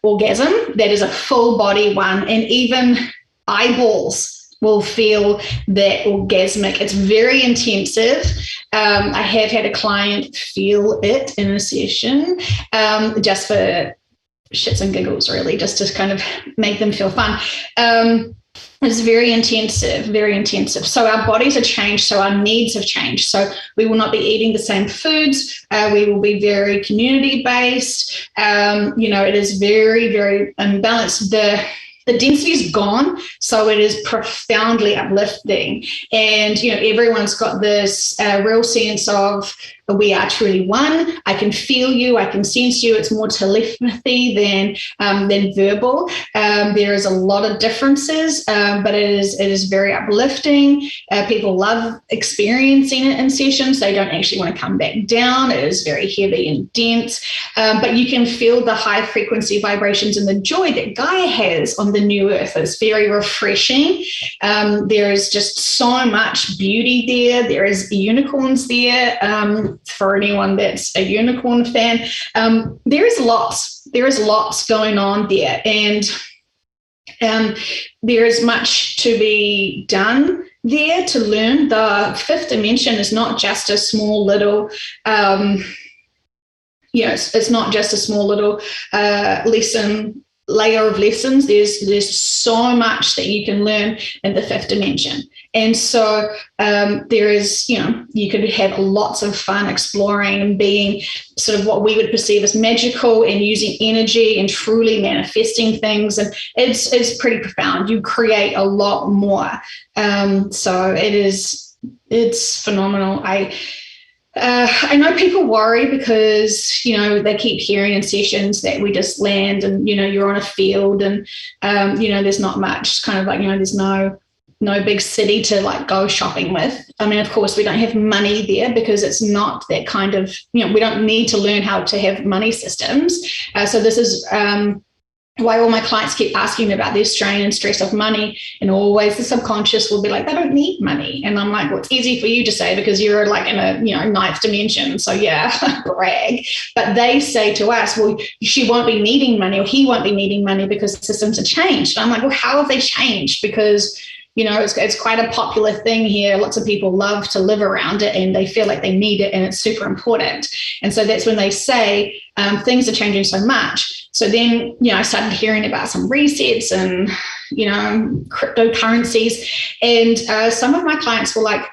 orgasm, that is a full body one, and even eyeballs will feel that orgasmic. It's very intensive. I have had a client feel it in a session, just for shits and giggles, really, just to kind of make them feel fun. It's very intensive, very intensive. So our bodies have changed, so our needs have changed. So we will not be eating the same foods. We will be very community-based. It is very, very unbalanced. The density is gone, so it is profoundly uplifting. And, everyone's got this real sense of we are truly one. I can feel you. I can sense you. It's more telepathy than verbal. There is a lot of differences, but it is very uplifting. People love experiencing it in sessions. They don't actually want to come back down. It is very heavy and dense, but you can feel the high frequency vibrations and the joy that Gaia has on the new earth. It's very refreshing. There is just so much beauty there. There is unicorns there. For anyone that's a unicorn fan, there is lots going on there, and there is much to be done there to learn. The fifth dimension is not just a small little it's not just a small little layer of lessons. There's so much that you can learn in the fifth dimension. And so there is, you could have lots of fun exploring and being sort of what we would perceive as magical and using energy and truly manifesting things. And it's pretty profound. You create a lot more. So it's phenomenal. I know people worry because, they keep hearing in sessions that we just land and, you're on a field and, there's not much kind of like, there's no big city to like go shopping with. I mean, of course, we don't have money there because it's not that kind of, we don't need to learn how to have money systems. So this is why all my clients keep asking me about the strain and stress of money, and always the subconscious will be like, they don't need money. And I'm like, well, it's easy for you to say because you're like in a ninth dimension. So yeah, brag. But they say to us, well, she won't be needing money or he won't be needing money because the systems have changed. And I'm like, well, how have they changed? Because it's quite a popular thing here. Lots of people love to live around it and they feel like they need it and it's super important. And so that's when they say things are changing so much. So then, I started hearing about some resets and, cryptocurrencies. And some of my clients were like,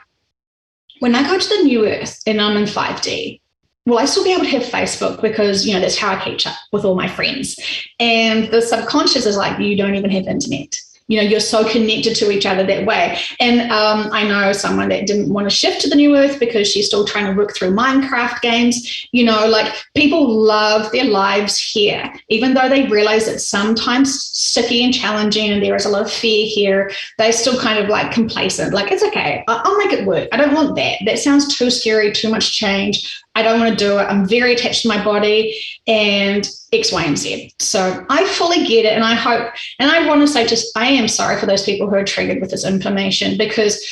when I go to the new earth and I'm in 5D, will I still be able to have Facebook? Because, that's how I catch up with all my friends. And the subconscious is like, you don't even have internet. You're so connected to each other that way. And I know someone that didn't want to shift to the new earth because she's still trying to work through Minecraft games. Like people love their lives here, even though they realize it's sometimes sticky and challenging and there is a lot of fear here. They're still kind of like complacent, like it's okay, I'll make it work. I don't want that. That sounds too scary, too much change. I don't want to do it. I'm very attached to my body and X, Y, and Z. So I fully get it. And I hope, and I want to say I am sorry for those people who are triggered with this information because,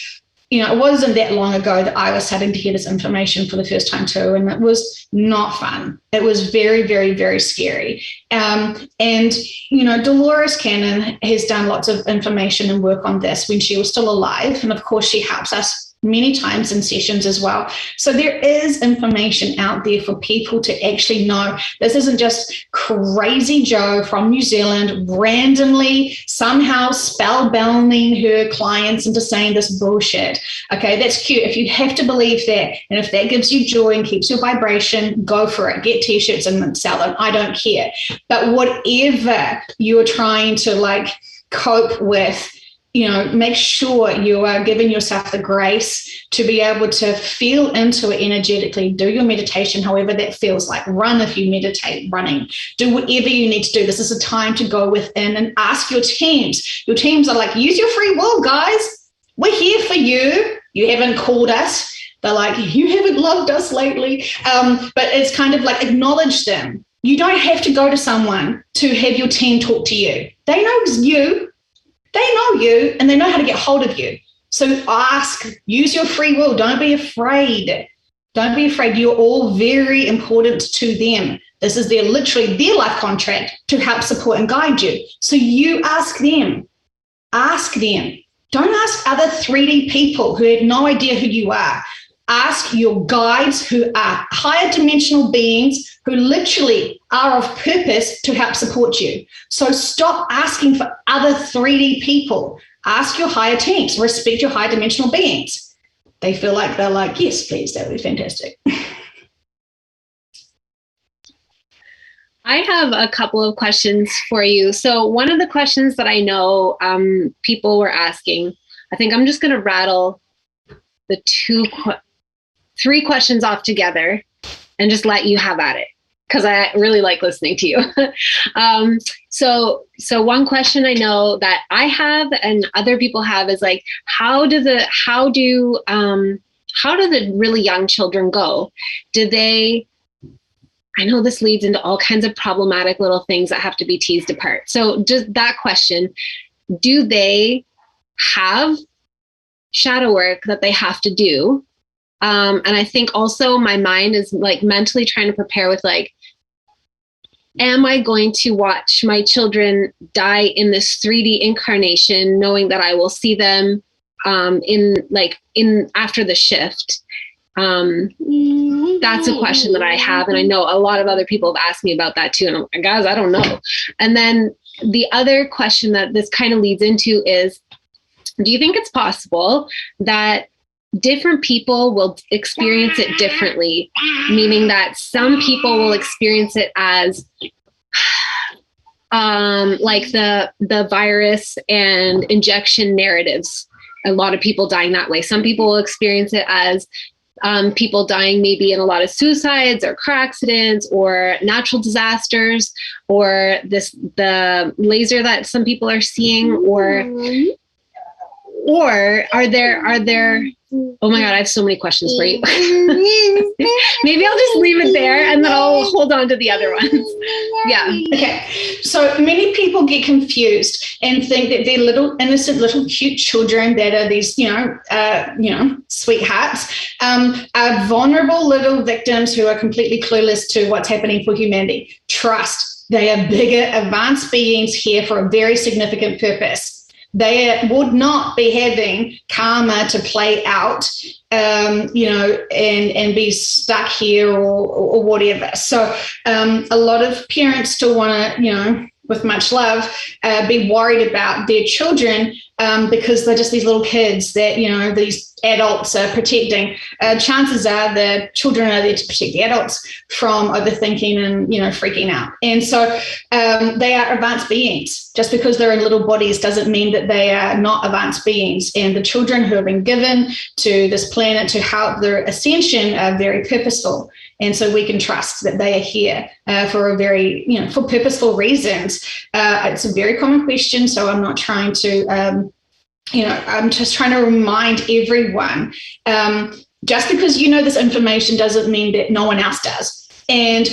it wasn't that long ago that I was starting to hear this information for the first time too. And it was not fun. It was very, very, very scary. And, Dolores Cannon has done lots of information and work on this when she was still alive. And of course, she helps us many times in sessions as well. So there is information out there for people to actually know. This isn't just crazy Joe from New Zealand randomly somehow spellbinding her clients into saying this bullshit. Okay, that's cute. If you have to believe that, and if that gives you joy and keeps your vibration, go for it. Get t-shirts and sell them. I don't care. But whatever you're trying to like cope with, make sure you are giving yourself the grace to be able to feel into it energetically. Do your meditation, however that feels like. Run if you meditate, running. Do whatever you need to do. This is a time to go within and ask your teams. Your teams are like, use your free will, guys. We're here for you. You haven't called us. They're like, you haven't loved us lately. But it's kind of like acknowledge them. You don't have to go to someone to have your team talk to you. They know you. They know you and they know how to get hold of you. So ask, use your free will. Don't be afraid. Don't be afraid. You're all very important to them. This is literally their life contract to help support and guide you. So you ask them. Ask them. Don't ask other 3D people who have no idea who you are. Ask your guides who are higher dimensional beings who literally are of purpose to help support you. So stop asking for other 3D people. Ask your higher teams. Respect your higher dimensional beings. They feel like they're like, yes, please, that would be fantastic. I have a couple of questions for you. So one of the questions that I know people were asking, I think I'm just going to rattle the three questions off together and just let you have at it, because I really like listening to you. So one question I know that I have and other people have is like, how do the really young children go? I know this leads into all kinds of problematic little things that have to be teased apart. So just that question, do they have shadow work that they have to do? And I think also my mind is like mentally trying to prepare with like, am I going to watch my children die in this 3D incarnation, knowing that I will see them in after the shift? That's a question that I have. And I know a lot of other people have asked me about that too. And I'm like, guys, I don't know. And then the other question that this kind of leads into is, do you think it's possible that different people will experience it differently? Meaning that some people will experience it as like the virus and injection narratives, a lot of people dying that way. Some people will experience it as people dying maybe in a lot of suicides or car accidents or natural disasters, or the laser that some people are seeing, or are there oh my God, I have so many questions for you. Maybe I'll just leave it there and then I'll hold on to the other ones. Yeah. Okay. So many people get confused and think that they're little innocent, little cute children that are these, sweethearts, are vulnerable little victims who are completely clueless to what's happening for humanity. Trust, they are bigger, advanced beings here for a very significant purpose. They would not be having karma to play out, and be stuck here or whatever. So a lot of parents still want to, with much love, be worried about their children because they're just these little kids that, these adults are protecting. Chances are the children are there to protect the adults from overthinking and, freaking out. And so they are advanced beings. Just because they're in little bodies doesn't mean that they are not advanced beings. And the children who have been given to this planet to help their ascension are very purposeful. And so we can trust that they are here for a very, for purposeful reasons. It's a very common question, so I'm not trying to, I'm just trying to remind everyone, just because you know this information doesn't mean that no one else does. And,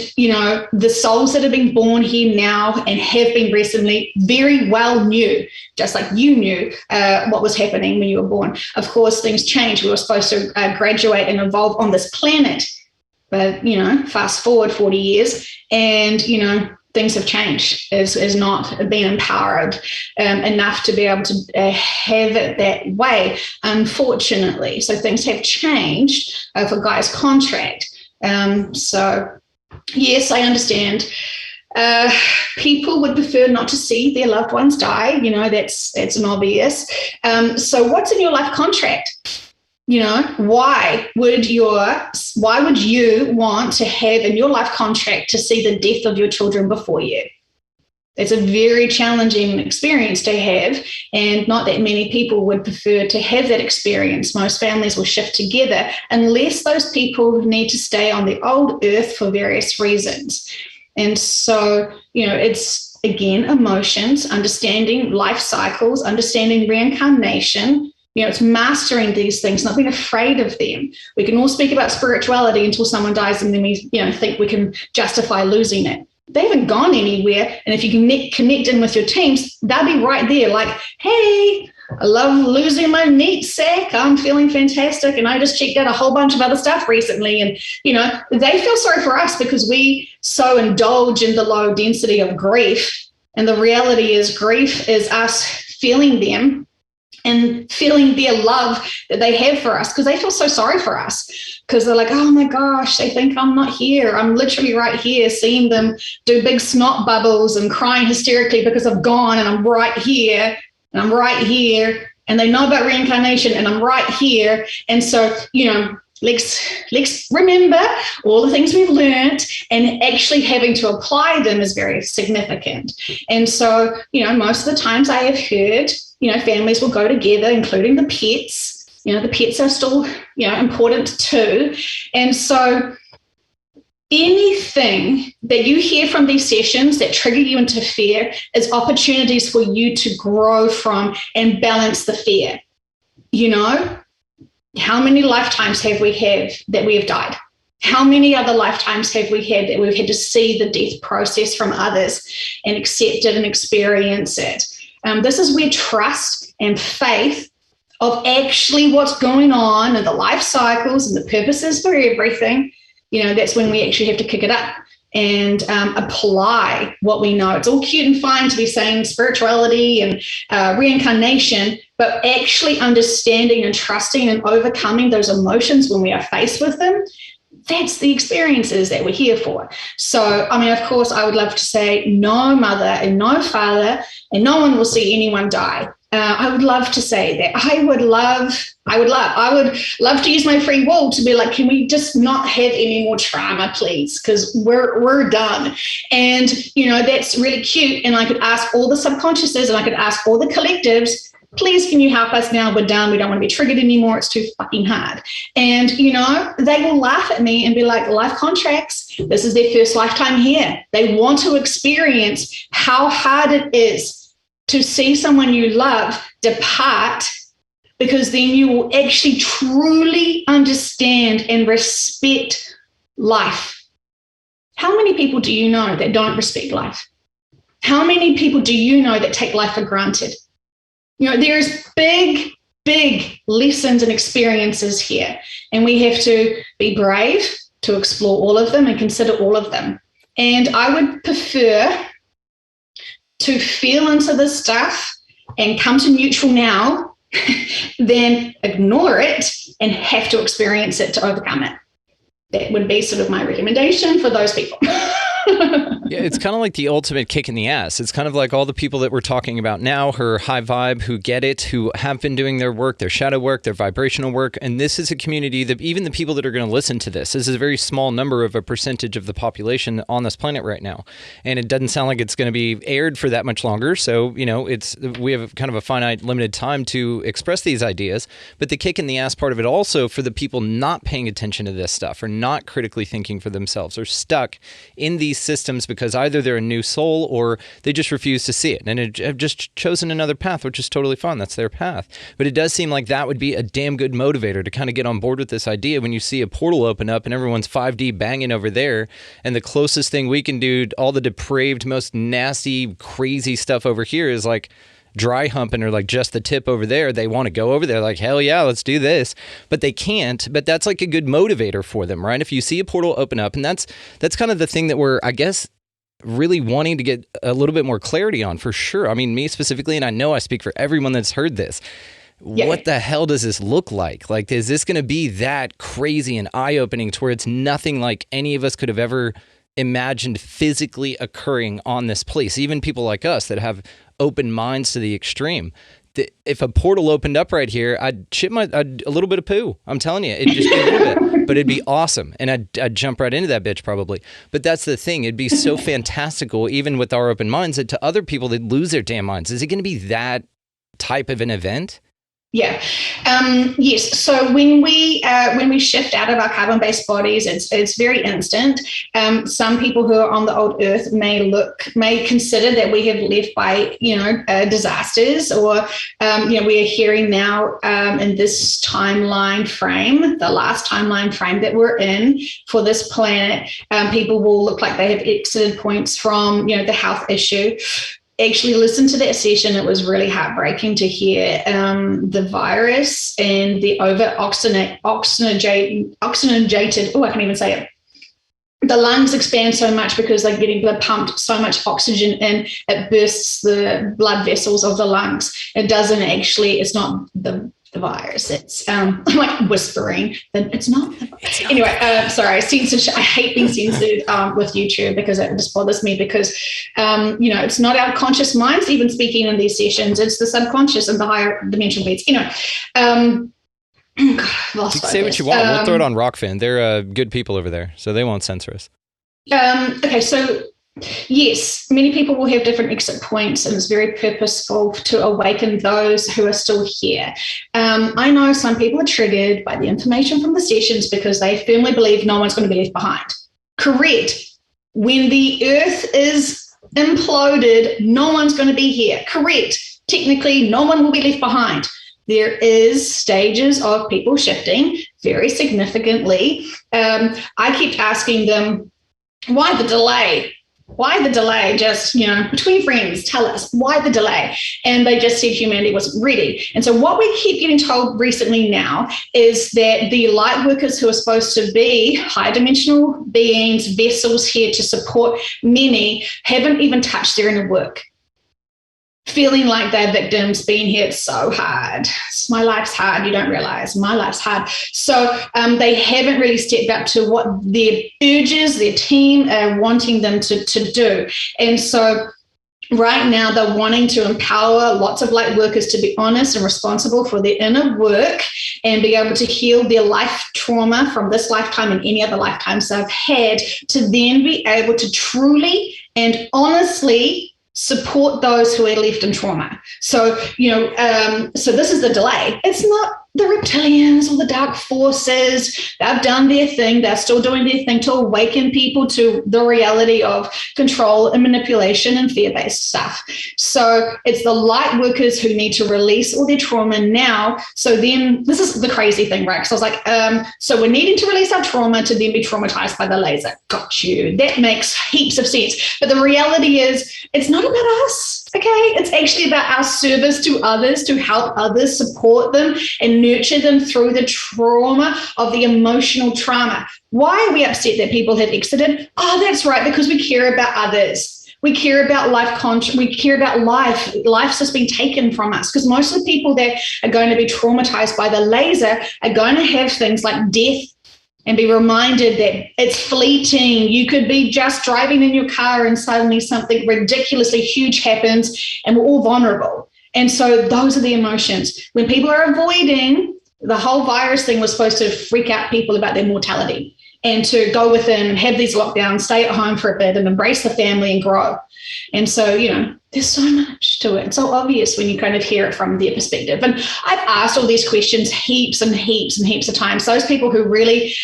the souls that have been born here now and have been recently very well knew, just like you knew what was happening when you were born. Of course, things change. We were supposed to graduate and evolve on this planet. But, fast forward 40 years and, things have changed. Is not been empowered enough to be able to have it that way, unfortunately. So things have changed for Gaia's contract. So, yes, I understand. People would prefer not to see their loved ones die. That's an obvious. So what's in your life contract? Why would you want to have in your life contract to see the death of your children before you? It's a very challenging experience to have, and not that many people would prefer to have that experience. Most families will shift together unless those people need to stay on the old earth for various reasons. And so, it's, again, emotions, understanding life cycles, understanding reincarnation. It's mastering these things, not being afraid of them. We can all speak about spirituality until someone dies and then we, think we can justify losing it. They haven't gone anywhere. And if you can connect in with your teams, they'll be right there like, hey, I love losing my meat sack. I'm feeling fantastic. And I just checked out a whole bunch of other stuff recently. And, they feel sorry for us because we so indulge in the low density of grief. And the reality is grief is us feeling them and feeling their love that they have for us, because they feel so sorry for us, because they're like, oh my gosh, they think I'm not here. I'm literally right here, seeing them do big snot bubbles and crying hysterically because I've gone, and I'm right here, and I'm right here, and they know about reincarnation, and I'm right here. And so, let's remember all the things we've learned, and actually having to apply them is very significant. And so, most of the times I have heard, families will go together, including the pets. The pets are still, important too. And so anything that you hear from these sessions that trigger you into fear is opportunities for you to grow from and balance the fear. How many lifetimes have we had that we have died? How many other lifetimes have we had that we've had to see the death process from others and accept it and experience it? This is where trust and faith of actually what's going on and the life cycles and the purposes for everything, that's when we actually have to kick it up and apply what we know. It's all cute and fine to be saying spirituality and reincarnation, but actually understanding and trusting and overcoming those emotions when we are faced with them, that's the experiences that we're here for. So, of course, I would love to say no mother and no father, and no one will see anyone die. I would love to say that. I would love to use my free will to be like, can we just not have any more trauma, please? Because we're done. And, that's really cute. And I could ask all the subconsciouses, and I could ask all the collectives, please, can you help us now? We're done. We don't want to be triggered anymore. It's too fucking hard. And, they will laugh at me and be like, life contracts, this is their first lifetime here. They want to experience how hard it is to see someone you love depart, because then you will actually truly understand and respect life. How many people do you know that don't respect life? How many people do you know that take life for granted? There's big, big lessons and experiences here, and we have to be brave to explore all of them and consider all of them. And I would prefer to feel into this stuff and come to neutral now than ignore it and have to experience it to overcome it. That would be sort of my recommendation for those people. Yeah, it's kind of like the ultimate kick in the ass. It's kind of like all the people that we're talking about now who are high vibe, who get it, who have been doing their work, their shadow work, their vibrational work. And this is a community that even the people that are going to listen to this is a very small number of a percentage of the population on this planet right now. And it doesn't sound like it's going to be aired for that much longer. So, we have kind of a finite, limited time to express these ideas. But the kick in the ass part of it also for the people not paying attention to this stuff or not critically thinking for themselves or stuck in these systems because either they're a new soul or they just refuse to see it and have just chosen another path, which is totally fine. That's their path. But it does seem like that would be a damn good motivator to kind of get on board with this idea when you see a portal open up and everyone's 5D banging over there. And the closest thing we can do, all the depraved, most nasty, crazy stuff over here is like dry humping or like just the tip over there. They want to go over there like, hell yeah, let's do this. But they can't. But that's like a good motivator for them, right? If you see a portal open up, and that's kind of the thing that we're, I guess, really wanting to get a little bit more clarity on for sure. I mean, me specifically, and I know I speak for everyone that's heard this. Yeah. What the hell does this look like? Like, is this going to be that crazy and eye-opening to where it's nothing like any of us could have ever imagined physically occurring on this place? Even people like us that have open minds to the extreme. If a portal opened up right here, I'd shit a little bit of poo. I'm telling you, it'd just be a little bit, but it'd be awesome. And I'd jump right into that bitch probably. But that's the thing. It'd be so fantastical, even with our open minds, that to other people, they'd lose their damn minds. Is it going to be that type of an event? Yeah. Yes. So when we shift out of our carbon-based bodies, it's very instant. Some people who are on the old Earth may consider that we have left by disasters, or we are hearing now in this timeline frame, the last timeline frame that we're in for this planet, people will look like they have exited points from the health issue. actually listened to that session, it was really heartbreaking to hear the virus and the oxygenated, oh, I can't even say it. The lungs expand so much because they're pumped so much oxygen in, it bursts the blood vessels of the lungs. It doesn't actually, it's not the virus. It's I'm like whispering that it's not. Anyway, sorry, censorship. I hate being censored with YouTube because it just bothers me because, it's not our conscious minds even speaking in these sessions. It's the subconscious and the higher dimensional beings. Anyway, You can say what you want. We'll throw it on Rokfin. They're good people over there, so they won't censor us. Okay, so yes, many people will have different exit points, and it's very purposeful to awaken those who are still here. I know some people are triggered by the information from the sessions because they firmly believe no one's going to be left behind. Correct. When the earth is imploded, no one's going to be here. Correct. Technically, no one will be left behind. There is stages of people shifting very significantly. I kept asking them, why the delay? Why the delay? Just, between friends, tell us, why the delay? And they just said humanity wasn't ready. And so what we keep getting told recently now is that the light workers who are supposed to be high dimensional beings, vessels here to support many, haven't even touched their inner work. Feeling like they're victims, being here, it's so hard. My life's hard. You don't realize my life's hard. So they haven't really stepped up to what their urges, their team are wanting them to do. And so right now they're wanting to empower lots of light workers to be honest and responsible for their inner work and be able to heal their life trauma from this lifetime and any other lifetimes they've had, to then be able to truly and honestly support those who are left in trauma. So, so this is the delay. It's not the reptilians or the dark forces. They've done their thing. They're still doing their thing to awaken people to the reality of control and manipulation and fear-based stuff. So it's the light workers who need to release all their trauma now. So then this is the crazy thing, right? So I was like, so we're needing to release our trauma to then be traumatized by the laser. Got you. That makes heaps of sense. But the reality is it's not about us. Okay, it's actually about our service to others, to help others, support them and nurture them through the trauma of the emotional trauma. Why are we upset that people have exited? Oh, that's right, because we care about others. We care about life. We care about life. Life's just been taken from us, because most of the people that are going to be traumatized by the laser are going to have things like death, and be reminded that it's fleeting. You could be just driving in your car and suddenly something ridiculously huge happens, and we're all vulnerable. And so those are the emotions. When people are avoiding, the whole virus thing was supposed to freak out people about their mortality and to go within and have these lockdowns, stay at home for a bit and embrace the family and grow. And so, there's so much to it. It's so obvious when you kind of hear it from their perspective. And I've asked all these questions heaps and heaps and heaps of times. Those people who really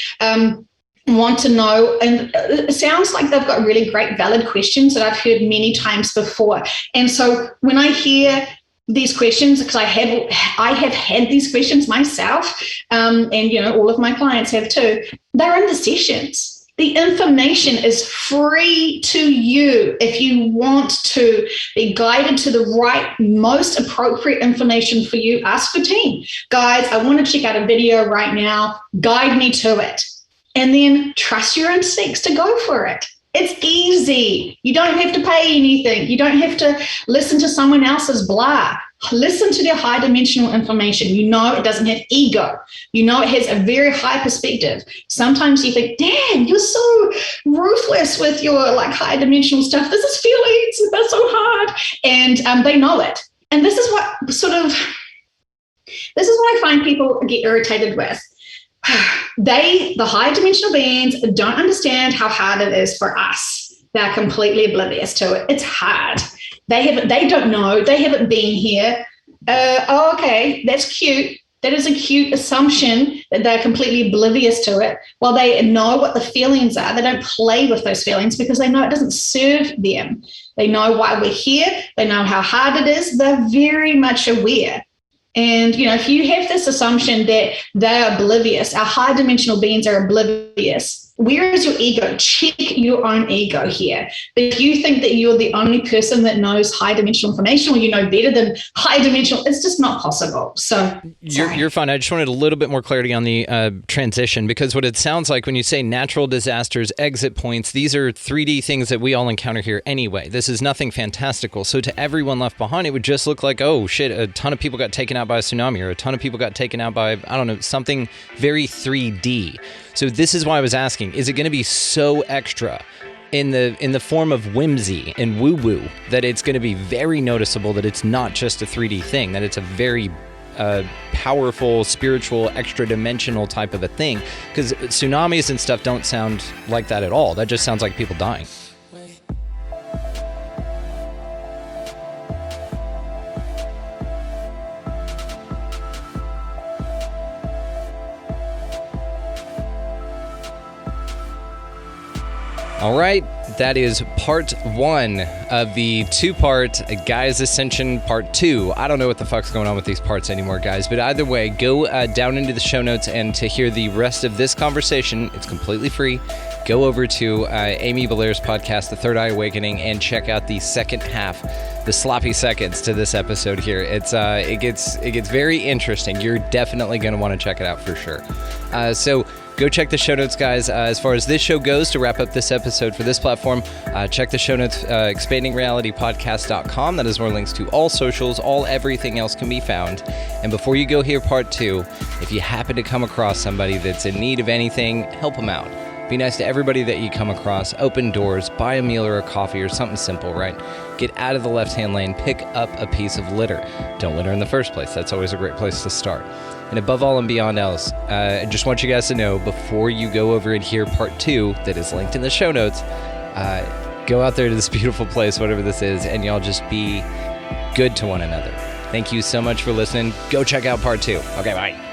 want to know, and it sounds like they've got really great, valid questions that I've heard many times before. And so when I hear these questions, because I have had these questions myself, and all of my clients have too, they're in the sessions. The information is free to you. If you want to be guided to the right, most appropriate information for you, ask for team. Guys, I want to check out a video right now. Guide me to it. And then trust your instincts to go for it. It's easy. You don't have to pay anything. You don't have to listen to someone else's blah. Listen to their high dimensional information. It doesn't have ego. It has a very high perspective. Sometimes you think, damn, you're so ruthless with your high dimensional stuff. This is feelings. That's so hard. And they know it. And this is what I find people get irritated with. The high dimensional beings don't understand how hard it is for us. They're completely oblivious to it. It's hard. They don't know. They haven't been here. Okay, that's cute. That is a cute assumption that they're completely oblivious to it. While they know what the feelings are, they don't play with those feelings because they know it doesn't serve them. They know why we're here. They know how hard it is. They're very much aware. And, if you have this assumption that they're oblivious, our high dimensional beings are oblivious, where is your ego? Check your own ego here. If you think that you're the only person that knows high dimensional information, or you know better than high dimensional, it's just not possible. So you're fine. I just wanted a little bit more clarity on the transition, because what it sounds like when you say natural disasters, exit points, these are 3D things that we all encounter here anyway. This is nothing fantastical. So to everyone left behind, it would just look like, oh shit, a ton of people got taken out by a tsunami, or a ton of people got taken out by, I don't know, something very 3D. So this is why I was asking, is it going to be so extra in the form of whimsy and woo-woo that it's going to be very noticeable that it's not just a 3D thing, that it's a very powerful, spiritual, extra-dimensional type of a thing? Because tsunamis and stuff don't sound like that at all. That just sounds like people dying. All right, that is part 1 of the 2-part Gaia's Ascension part 2. I don't know what the fuck's going on with these parts anymore, guys, but either way, go down into the show notes, and to hear the rest of this conversation, it's completely free. Go over to Amy Belair's podcast, The Third Eye Awakening, and check out the second half, the sloppy seconds to this episode here. It gets very interesting. You're definitely going to want to check it out for sure. So go check the show notes, guys. As far as this show goes, to wrap up this episode for this platform, check the show notes, expandingrealitypodcast.com. That is where links to all socials, everything else can be found. And before you go hear part 2, if you happen to come across somebody that's in need of anything, help them out. Be nice to everybody that you come across. Open doors, buy a meal or a coffee or something simple, right? Get out of the left-hand lane, pick up a piece of litter. Don't litter in the first place. That's always a great place to start. And above all and beyond else, I just want you guys to know, before you go over and hear part 2 that is linked in the show notes, go out there to this beautiful place, whatever this is, and y'all just be good to one another. Thank you so much for listening. Go check out part 2. Okay, bye.